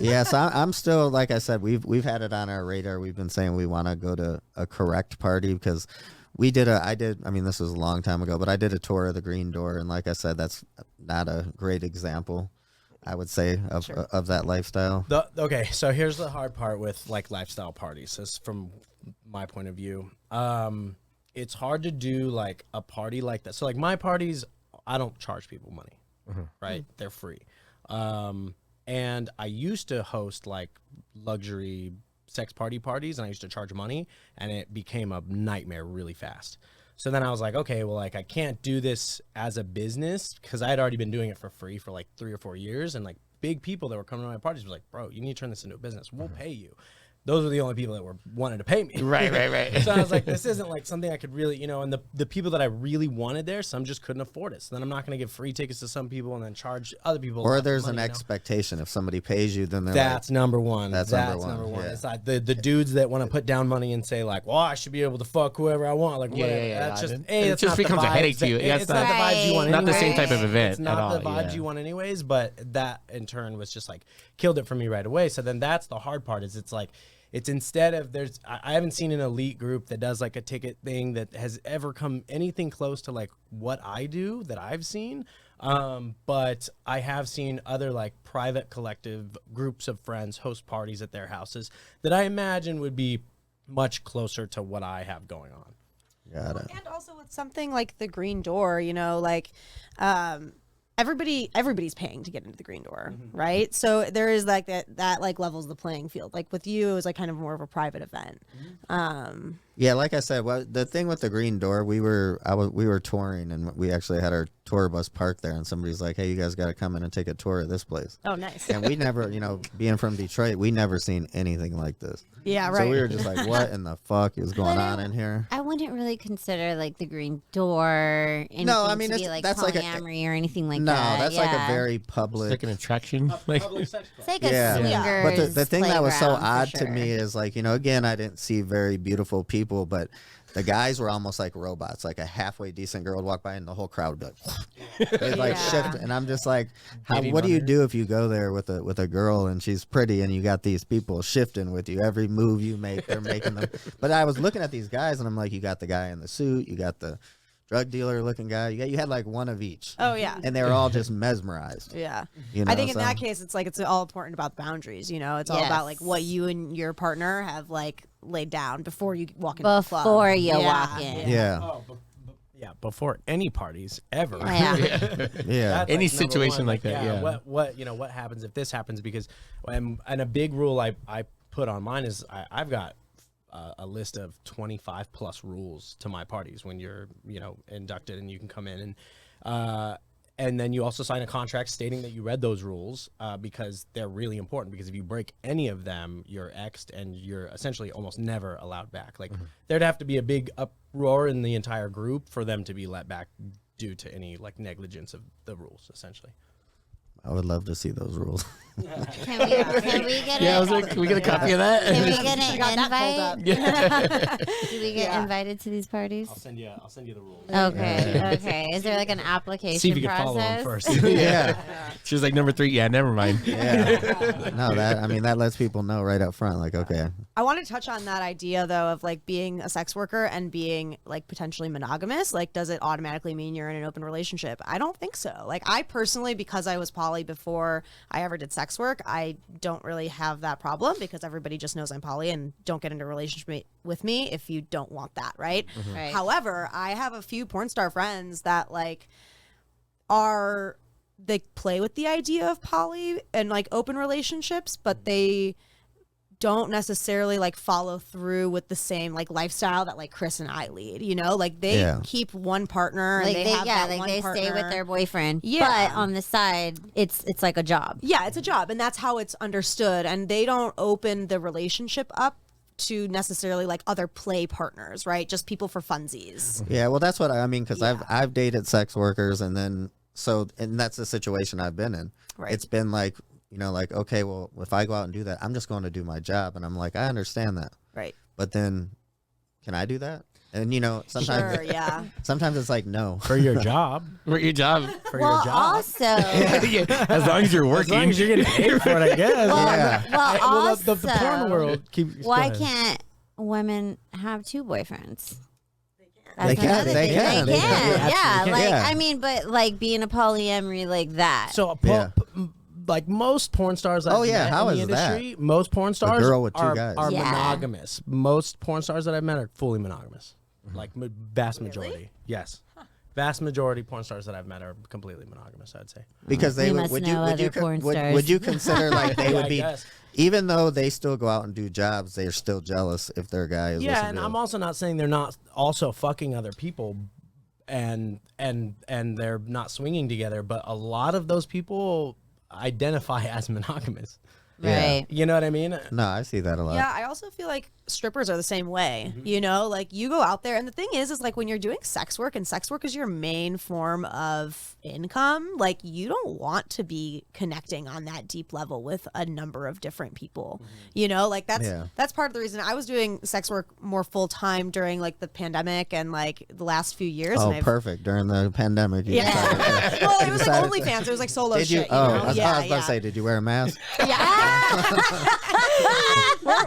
S3: Yeah, so I'm still, like I said, we've had it on our radar. We've been saying we want to go to a correct party because I mean, this was a long time ago, but I did a tour of the Green Door, and like I said, that's not a great example, I would say, of that lifestyle.
S4: Okay, so here's the hard part with like lifestyle parties. This from my point of view. It's hard to do like a party like that. So like my parties, I don't charge people money, right? They're free. And I used to host like luxury sex parties, and I used to charge money, and it became a nightmare really fast. So then I was like, okay, well, like I can't do this as a business because I had already been doing it for free for like 3 or 4 years, and like big people that were coming to my parties were like, bro, you need to turn this into a business. We'll pay you. those were the only people that were wanting to pay me.
S1: Right.
S4: So I was like, this isn't like something I could really, and the people that I really wanted there, some just couldn't afford it. So then I'm not going to give free tickets to some people and then charge other people.
S3: Or there's
S4: money,
S3: an expectation. If somebody pays you, then they're
S4: that's
S3: like,
S4: number one.
S3: That's number one. Yeah.
S4: It's like the dudes that want to put down money and say like, well, I should be able to fuck whoever I want. Like, whatever. That's just,
S1: it just becomes a headache to you.
S4: It's not the vibes you want.
S1: Not the same type of event.
S4: It's not
S1: at all.
S4: the vibes you want anyways. But that in turn was just like killed it for me right away. So then that's the hard part. Is it's like. It's instead of I haven't seen an elite group that does like a ticket thing that has ever come anything close to like what I do that I've seen. But I have seen other like private collective groups of friends host parties at their houses that I imagine would be much closer to what I have going on.
S3: got it.
S5: And also with something like the Green Door, like everybody's paying to get into the Green Door, right? So there is like that like levels the playing field. Like with you, it was like kind of more of a private event.
S3: Yeah, like I said, well, the thing with the Green Door, we were touring, and we actually had our tour bus parked there, and somebody's like, "Hey, you guys got to come in and take a tour of this place."
S5: Oh, nice.
S3: And we never, being from Detroit, we never seen anything like this.
S5: Yeah, right.
S3: So we were just like, "What in the fuck is going on in here?"
S2: I wouldn't really consider like the Green Door anything
S3: No, I mean,
S2: to be
S3: it's-
S2: like
S3: that's like a-
S2: polyamory or anything like
S3: No,
S2: that.
S3: that's like a very public.
S1: It's like an attraction. Like,
S2: It's like a
S3: Yeah.
S2: swingers
S3: But the thing that was so
S2: playground, for
S3: odd to
S2: sure.
S3: me is like, again, I didn't see very beautiful people, but the guys were almost like robots. Like a halfway decent girl would walk by and the whole crowd would be like, they'd like
S2: Yeah.
S3: shift. And I'm just like,
S1: Baby
S3: what do you
S1: runner.
S3: do if you go there with a girl and she's pretty and you got these people shifting with you? Every move you make, they're making them. But I was looking at these guys and I'm like, you got the guy in the suit, you got the drug dealer looking guy, you had like one of each.
S5: Oh, yeah.
S3: And they were all just mesmerized.
S5: Yeah.
S3: I
S5: I think in that case, it's like it's all important about the boundaries. It's all about like what you and your partner have like laid down before you walk into the club.
S2: Before you walk in.
S3: Yeah.
S4: Oh, yeah, before any parties ever.
S2: Yeah.
S3: Yeah.
S4: That's,
S1: Any
S4: like, number
S1: situation
S4: one.
S1: like that, yeah.
S4: What happens if this happens? Because and a big rule I put on mine is I've got a list of 25 plus rules to my parties when you're inducted and you can come in and then you also sign a contract stating that you read those rules because they're really important, because if you break any of them, you're X'd and you're essentially almost never allowed back. Like there'd have to be a big uproar in the entire group for them to be let back due to any like negligence of the rules, essentially.
S3: I would love to see those rules.
S2: Can we get
S1: yeah, I
S2: it?
S1: was like, can we get a copy of that?
S2: Can we get
S5: I
S2: an
S5: got that pulled
S2: invite?
S5: up.
S2: Do we get invited to these parties?
S4: I'll send you the rules.
S2: Okay. Is there like an application
S4: See if you can
S2: process?
S4: follow them first.
S3: Yeah.
S1: She was like, number 3. Yeah, never mind.
S3: Yeah. No, that lets people know right up front, like, okay.
S5: I want to touch on that idea though of like being a sex worker and being like potentially monogamous. Like, does it automatically mean you're in an open relationship? I don't think so. Like, I personally, because I was poly before I ever did sex work, I don't really have that problem because everybody just knows I'm poly and don't get into a relationship with me if you don't want that, right?
S2: Right.
S5: However, I have a few porn star friends that like they play with the idea of poly and like open relationships, but they don't necessarily like follow through with the same like lifestyle that like Chris and I lead, like they keep one partner
S2: Like
S5: and they have that
S2: like
S5: one
S2: they
S5: partner.
S2: stay with their boyfriend.
S5: Yeah.
S2: But on the side, it's like a job.
S5: Yeah, it's a job, and that's how it's understood, and they don't open the relationship up to necessarily like other play partners, right? Just people for funsies.
S3: Yeah, well, that's what I mean, because I've dated sex workers, and then and that's the situation I've been in.
S5: Right.
S3: It's been like, like, okay, well, if I go out and do that, I'm just going to do my job, and I'm like, I understand that,
S5: Right.
S3: but then, can I do that? And sometimes,
S5: Sure, yeah.
S3: sometimes it's like no.
S4: For your job.
S1: For your job.
S4: For
S2: Well,
S4: your job.
S2: also,
S1: Yeah, as long as you're working.
S4: As long as you're getting paid for it, I guess.
S3: Yeah.
S2: well,
S4: the porn
S2: also,
S4: world.
S2: why
S4: go ahead.
S2: can't women have 2 boyfriends?
S3: They can,
S2: another
S3: they
S2: thing.
S3: can.
S2: They
S3: They
S2: can.
S3: can.
S2: Yeah,
S3: Absolutely
S2: like
S3: can.
S2: I mean, but like being a polyamory like that.
S4: So,
S3: Yeah.
S4: like most porn stars I've met
S3: how
S4: in the
S3: is that?
S4: industry, most porn stars
S3: girl with 2
S4: are,
S3: guys.
S4: are
S2: Yeah.
S4: monogamous. Most porn stars that I've met are fully monogamous. Like vast majority. Yes. Vast majority porn stars that I've met are completely monogamous, I'd say.
S3: Because
S2: We
S3: they
S2: must
S3: would
S2: know other porn stars.
S3: would you consider like they
S4: Yeah,
S3: would
S4: I
S3: be,
S4: guess.
S3: even though they still go out and do jobs, they're still jealous if their guy is.
S4: Yeah, and I'm also not saying they're not also fucking other people and they're not swinging together, but a lot of those people identify as monogamous.
S2: Right.
S4: You know what I mean?
S3: No, I see that a lot.
S5: Yeah, I also feel like strippers are the same way. You know, like you go out there, and the thing is like when you're doing sex work, and sex work is your main form of income, like you don't want to be connecting on that deep level with a number of different people. You know, like that's part of the reason I was doing sex work more full time during like the pandemic and like the last few years.
S3: Oh,
S5: and
S3: perfect. During the pandemic. You
S5: Yeah.
S3: decided
S5: Well, it was like
S3: decided to-
S5: OnlyFans. It was like solo
S3: Did you?
S5: shit.
S3: Oh,
S5: You know?
S3: I was about to say, did you wear a mask?
S5: Yeah.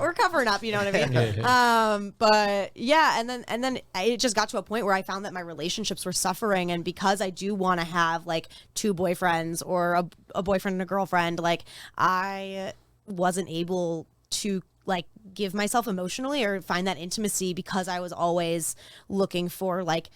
S5: we're covering up, you know what I mean? But yeah, and then it just got to a point where I found that my relationships were suffering, and because I do want to have like two boyfriends or a boyfriend and a girlfriend, like I wasn't able to like give myself emotionally or find that intimacy because I was always looking for like,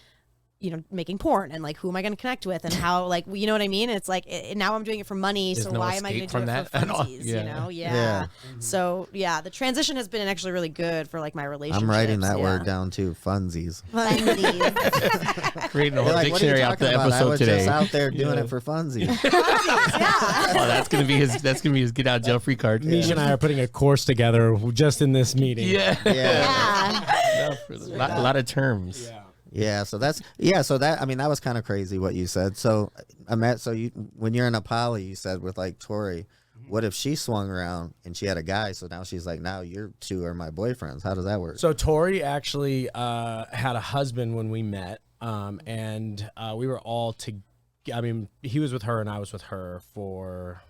S5: you know, making porn and like who am I going to connect with and how, like, you know what I mean? It's like now I'm doing it for money,
S1: There's
S5: so
S1: no
S5: why am I going
S1: escape
S5: to do
S1: from
S5: it for
S1: that at all.
S5: funsies?
S1: Yeah.
S5: You know,
S3: Yeah.
S5: So yeah, the transition has been actually really good for like my relationship.
S3: I'm writing that word down too. Funsies.
S2: Funsies.
S1: Creating a
S3: You're
S1: whole
S3: like, what are you
S1: dictionary out
S3: talking
S1: the
S3: about? I
S1: episode
S3: was
S1: today.
S3: just out there doing it for funsies.
S1: Oh, that's gonna be his get out jail free card.
S4: Meesh and I are putting a course together just in this meeting.
S1: Yeah.
S3: Yeah.
S2: Yeah.
S1: A lot of terms.
S4: Yeah.
S3: Yeah, so that I mean that was kind of crazy what you said. So when you're in a poly, you said with like Tori, what if she swung around and she had a guy, so now she's like, now you two are my boyfriends. How does that work?
S4: So Tori actually had a husband when we met, and we were all I mean, he was with her and I was with her for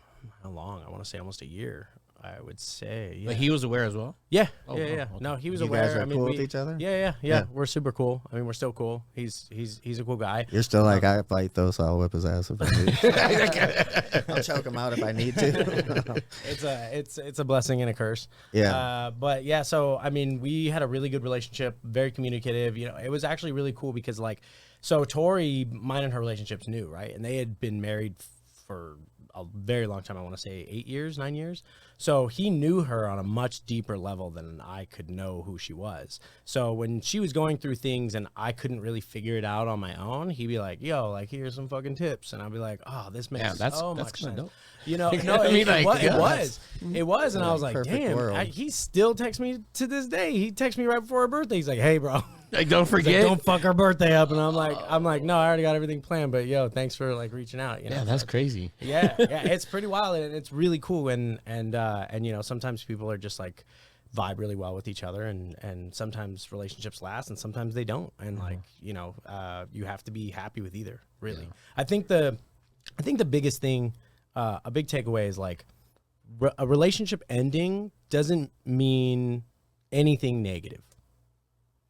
S4: how long? I want to say almost a year. I would say. Yeah.
S1: But he was aware as well.
S4: Yeah.
S1: Oh,
S4: yeah.
S1: wow,
S4: Yeah.
S1: okay.
S4: No, he was
S3: You
S4: aware.
S3: guys are
S4: I mean,
S3: cool with each other?
S4: Yeah. We're super cool. I mean, we're still cool. He's a cool guy.
S3: You're still like, I fight though, so I'll whip his ass if I need to. I'll choke him out if I need to.
S4: It's a blessing and a curse.
S3: Yeah.
S4: But yeah, so I mean, we had a really good relationship, very communicative. You know, it was actually really cool because like, so Tori, mine and her relationship's new, right? And they had been married for a very long time. I want to say 9 years. So he knew her on a much deeper level than I could know who she was. So when she was going through things and I couldn't really figure it out on my own, he'd be like, yo, like, here's some fucking tips. And I'd be like, oh, this makes so much
S1: kinda
S4: sense.
S1: dope.
S4: You know,
S1: You
S4: no,
S1: know what I mean? Like,
S4: it
S1: yeah,
S4: was. And I was like,
S3: perfect
S4: damn,
S3: world.
S4: he still texts me to this day. He texts me right before her birthday. He's like, hey, bro.
S1: Like, don't
S4: He's like,
S1: forget.
S4: don't fuck her birthday up. And I'm like, no, I already got everything planned. But yo, thanks for like reaching out. You know,
S1: Yeah, that's crazy.
S4: yeah, it's pretty wild and it's really cool. And you know, sometimes people are just like vibe really well with each other, and sometimes relationships last, and sometimes they don't. And like, you know, you have to be happy with either. Really, I think the biggest thing, a big takeaway is like a relationship ending doesn't mean anything negative,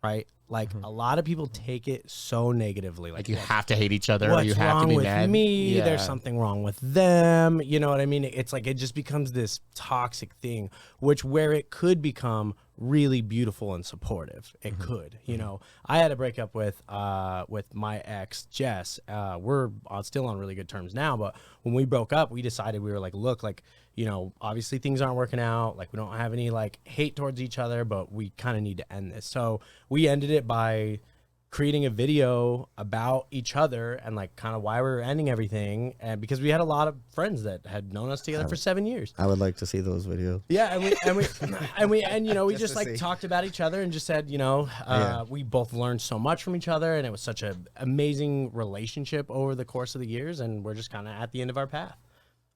S4: right? Like a lot of people take it so negatively.
S1: Like you have to hate each other, or
S4: what's
S1: you have
S4: wrong
S1: to be
S4: with
S1: mad.
S4: me?
S1: Yeah.
S4: There's something wrong with them. You know what I mean? It's like it just becomes this toxic thing, where it could become really beautiful and supportive. It could. You know, I had a breakup with my ex Jess. We're still on really good terms now, but when we broke up, we decided we were like, look, like, you know, obviously things aren't working out. Like we don't have any like hate towards each other, but we kind of need to end this. So we ended it by creating a video about each other and like kind of why we were ending everything, and because we had a lot of friends that had known us together for 7 years.
S3: I would like to see those videos.
S4: Yeah, and you know, we just
S3: to
S4: like
S3: see.
S4: talked about each other and just said, you know, we both learned so much from each other, and it was such an amazing relationship over the course of the years, and we're just kind of at the end of our path.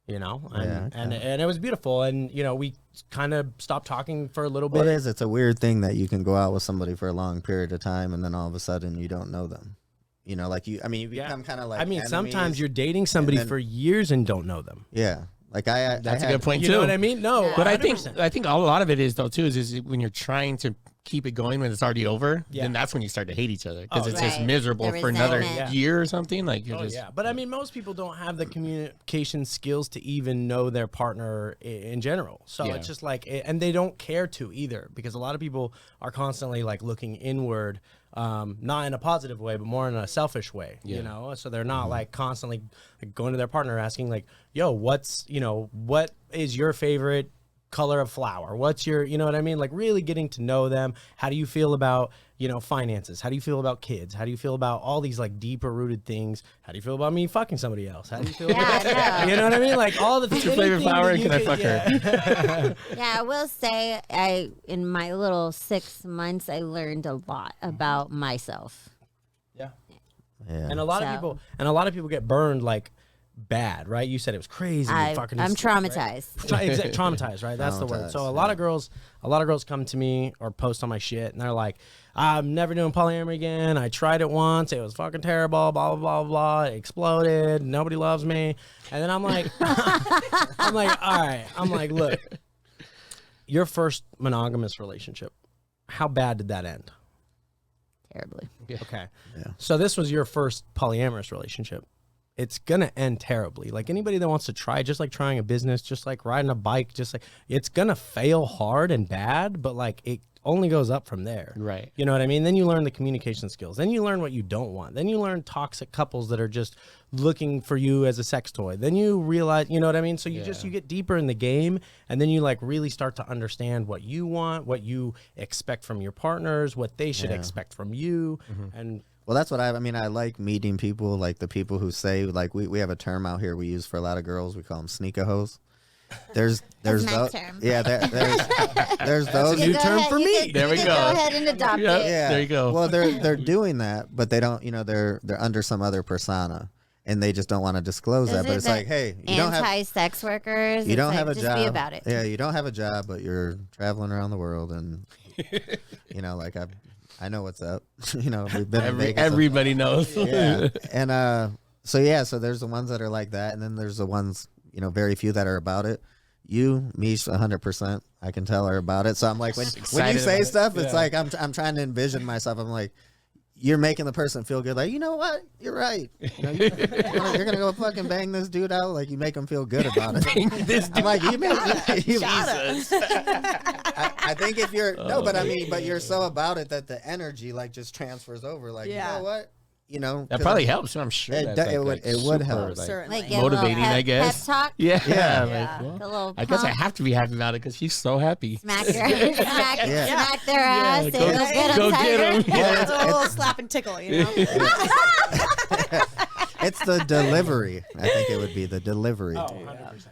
S4: You know, and it was beautiful, and you know, we kind of stopped talking for a little bit.
S3: Well, it is. It's a weird thing that you can go out with somebody for a long period of time, and then all of a sudden you don't know them. You know, like you become kind of like.
S4: I mean,
S3: enemies.
S4: sometimes you're dating somebody
S3: then-
S4: for years and don't know them.
S3: Yeah, like
S1: That's a good point
S4: You
S1: too.
S4: know what I mean? No,
S1: But I
S4: 100%.
S1: think a lot of it is though too is when you're trying to keep it going when it's already over,
S4: Yeah.
S1: then that's when you start to hate each other because
S4: Oh,
S1: it's
S2: yeah.
S1: just
S2: Right.
S1: miserable
S2: The
S1: for another
S2: resentment.
S1: year or something. Like you're
S4: Oh
S1: just
S4: yeah, but I mean, most people don't have the communication skills to even know their partner in general. So
S1: Yeah.
S4: it's just like, and they don't care to either, because a lot of people are constantly like looking inward, not in a positive way, but more in a selfish way.
S1: Yeah.
S4: You know, so they're not like constantly like, going to their partner asking like, "Yo, what is your favorite color of flower? What's your," you know what I mean? Like really getting to know them. How do you feel about, finances? How do you feel about kids? How do you feel about all these like deeper rooted things? How do you feel about me fucking somebody else? How do you feel about you know what I mean? Like all the things.
S1: What's your favorite flower and can I fuck
S4: her?
S2: Yeah, I will say in my little 6 months I learned a lot about myself.
S4: Yeah.
S3: Yeah.
S4: And a lot of people get burned like bad, right? You said it was crazy.
S2: I'm
S4: Traumatized,
S2: traumatized.
S4: right? That's the word. So a lot of girls come to me or post on my shit, and they're like, "I'm never doing polyamory again. I tried it once. It was fucking terrible. Blah blah blah blah. It exploded. Nobody loves me." And then I'm like, all right. I'm like, look, your first monogamous relationship, how bad did that end?
S2: Terribly.
S4: Okay.
S3: Yeah.
S4: So this was your first polyamorous relationship. It's gonna end terribly. Like anybody that wants to try, just like trying a business, just like riding a bike, just like it's gonna fail hard and bad, but like it only goes up from there.
S1: Right.
S4: You know what I mean? Then you learn the communication skills. Then you learn what you don't want. Then you learn toxic couples that are just looking for you as a sex toy. Then you realize, you know what I mean? So you you get deeper in the game, and then you like really start to understand what you want, what you expect from your partners, what they should expect from you. And
S3: Well, that's what I mean. I like meeting people, like the people who say, like we have a term out here we use for a lot of girls. We call them sneaker hoes. There's
S2: my
S3: those.
S2: term.
S3: Yeah, there's those.
S4: new term for me.
S1: There we
S2: Go
S1: go.
S2: ahead and adopt it.
S3: Yeah,
S1: There you go.
S3: Well, they're doing that, but they don't. They're under some other persona, and they just don't want to disclose that. But it's like, hey, you don't have
S2: anti-sex workers.
S3: you don't have a
S2: just
S3: job.
S2: Be about it.
S3: Yeah, you don't have a job, but you're traveling around the world, and like I know what's up. We've been in Vegas.
S1: Everybody knows.
S3: Yeah, and so there's the ones that are like that, and then there's the ones very few that are about it. You, Meesh, 100%, I can tell, are about it. So I'm like, when you
S1: Excited
S3: say
S1: about
S3: stuff,
S1: it.
S3: it's like I'm trying to envision myself. I'm like, you're making the person feel good. Like, you know what? You're right. You're gonna go fucking bang this dude out. Like, you make him feel good about it. I'm like, you make
S1: Jesus.
S3: I think if you're but you're so about it that the energy like just transfers over. Like, you know what?
S1: That probably helps. I'm sure
S3: It
S1: that's
S3: would
S1: super,
S3: help.
S5: Certainly.
S2: Like, get a little
S1: motivating, I guess.
S2: Pep talk.
S1: Yeah.
S5: Yeah.
S1: Like,
S2: A little
S1: I guess I
S2: pump.
S1: have to be happy about it because she's so happy.
S2: Smack their smack their ass.
S1: go-
S2: Say,
S1: go get 'em.
S5: Yeah, it's a little slap and tickle,
S3: It's the delivery. I think it would be the delivery.
S4: oh, 100%.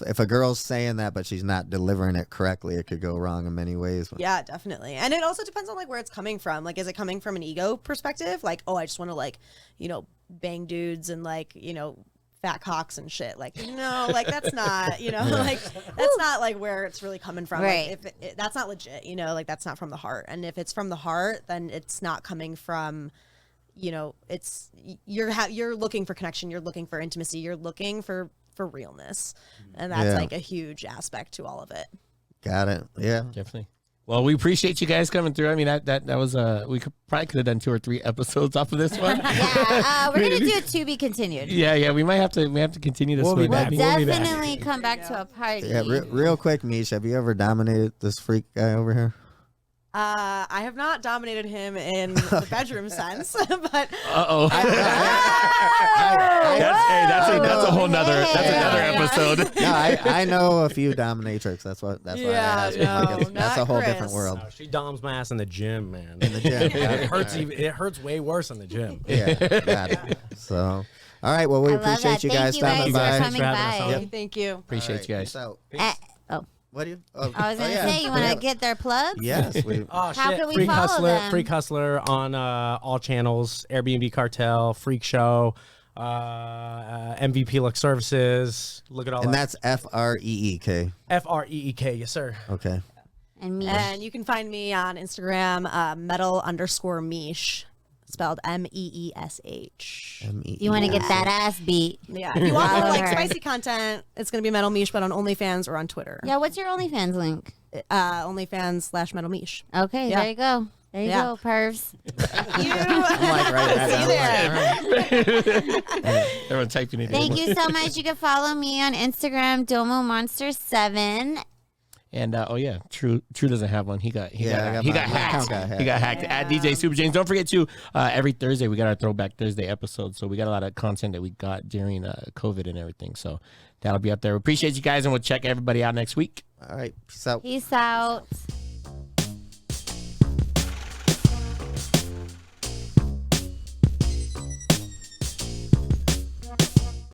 S3: If a girl's saying that but she's not delivering it correctly, it could go wrong in many ways.
S5: Yeah, definitely. And it also depends on like where it's coming from. Like, is it coming from an ego perspective? Like, oh, I just want to like, bang dudes and like, fat cocks and shit. Like, no, like that's not, like that's not like where it's really coming from.
S2: Right.
S5: Like, if that's not legit, like that's not from the heart. And if it's from the heart, then it's not coming from, it's you're looking for connection, you're looking for intimacy, you're looking for realness, and that's like a huge aspect to all of it.
S3: Got it. Yeah.
S1: Definitely. Well, we appreciate you guys coming through. I mean, that was we could have done 2 or 3 episodes off of this one.
S2: Yeah, we're gonna do it to be continued.
S1: Yeah, we might have to continue this
S4: We'll
S1: one.
S4: be back.
S1: maybe.
S4: We'll be back.
S2: Definitely come back to a party.
S3: Yeah. Real quick, Meesh, have you ever dominated this freak guy over here?
S5: I have not dominated him in the bedroom sense, but
S1: Uh-oh. That's a whole nother episode.
S3: No, I know a few dominatrix. That's why I asked. That's
S5: not
S3: a whole
S5: Chris.
S3: different world.
S4: No, she doms my ass in the gym, man.
S3: In the gym.
S4: It hurts. It hurts way worse in the gym.
S3: Yeah, got it. So, all right. Well, we
S2: I love
S3: appreciate
S2: that.
S3: you guys
S2: Thank
S3: stopping
S2: you guys
S3: by.
S2: for coming
S4: Thanks for having us
S2: by.
S4: on.
S3: Yep.
S5: thank you.
S1: Appreciate you guys.
S3: Peace out.
S2: Oh,
S3: What do you? Oh,
S2: I was gonna
S3: yeah.
S2: say, you want to get their plugs?
S3: Yes. We,
S4: Oh,
S2: How
S4: shit.
S2: can we
S4: Freak
S2: follow
S4: Hustler,
S2: them?
S4: Freak Hustler on all channels. Airbnb Cartel, Freak Show, MVP Lux Services. Look at all
S3: and
S4: that.
S3: that's FREEK.
S4: FREEK. Yes, sir.
S3: Okay.
S2: And me.
S5: And you can find me on Instagram, metal_Meesh, spelled MEESH.
S2: You want to get that ass beat?
S5: Yeah. If you want more
S2: Follow
S5: like
S2: her.
S5: spicy content, it's gonna be Metal Meesh, but on OnlyFans or on Twitter.
S2: Yeah, what's your OnlyFans link?
S5: OnlyFans/Metal Meesh.
S2: Okay,
S5: Yeah.
S2: there you go. There you
S5: Yeah.
S2: go, pervs.
S5: You.
S3: I'm like right now.
S1: Everyone typing it.
S2: Thank you so much. You can follow me on Instagram, DomoMonster7.
S1: And Tru doesn't have one. He got
S3: I got
S1: he
S3: my
S1: got hacked.
S3: account got hacked.
S1: He got hacked at DJ Super James. Don't forget to every Thursday we got our Throwback Thursday episode. So we got a lot of content that we got during COVID and everything. So that'll be up there. We appreciate you guys, and we'll check everybody out next week.
S3: All right. Peace out.
S2: Peace out.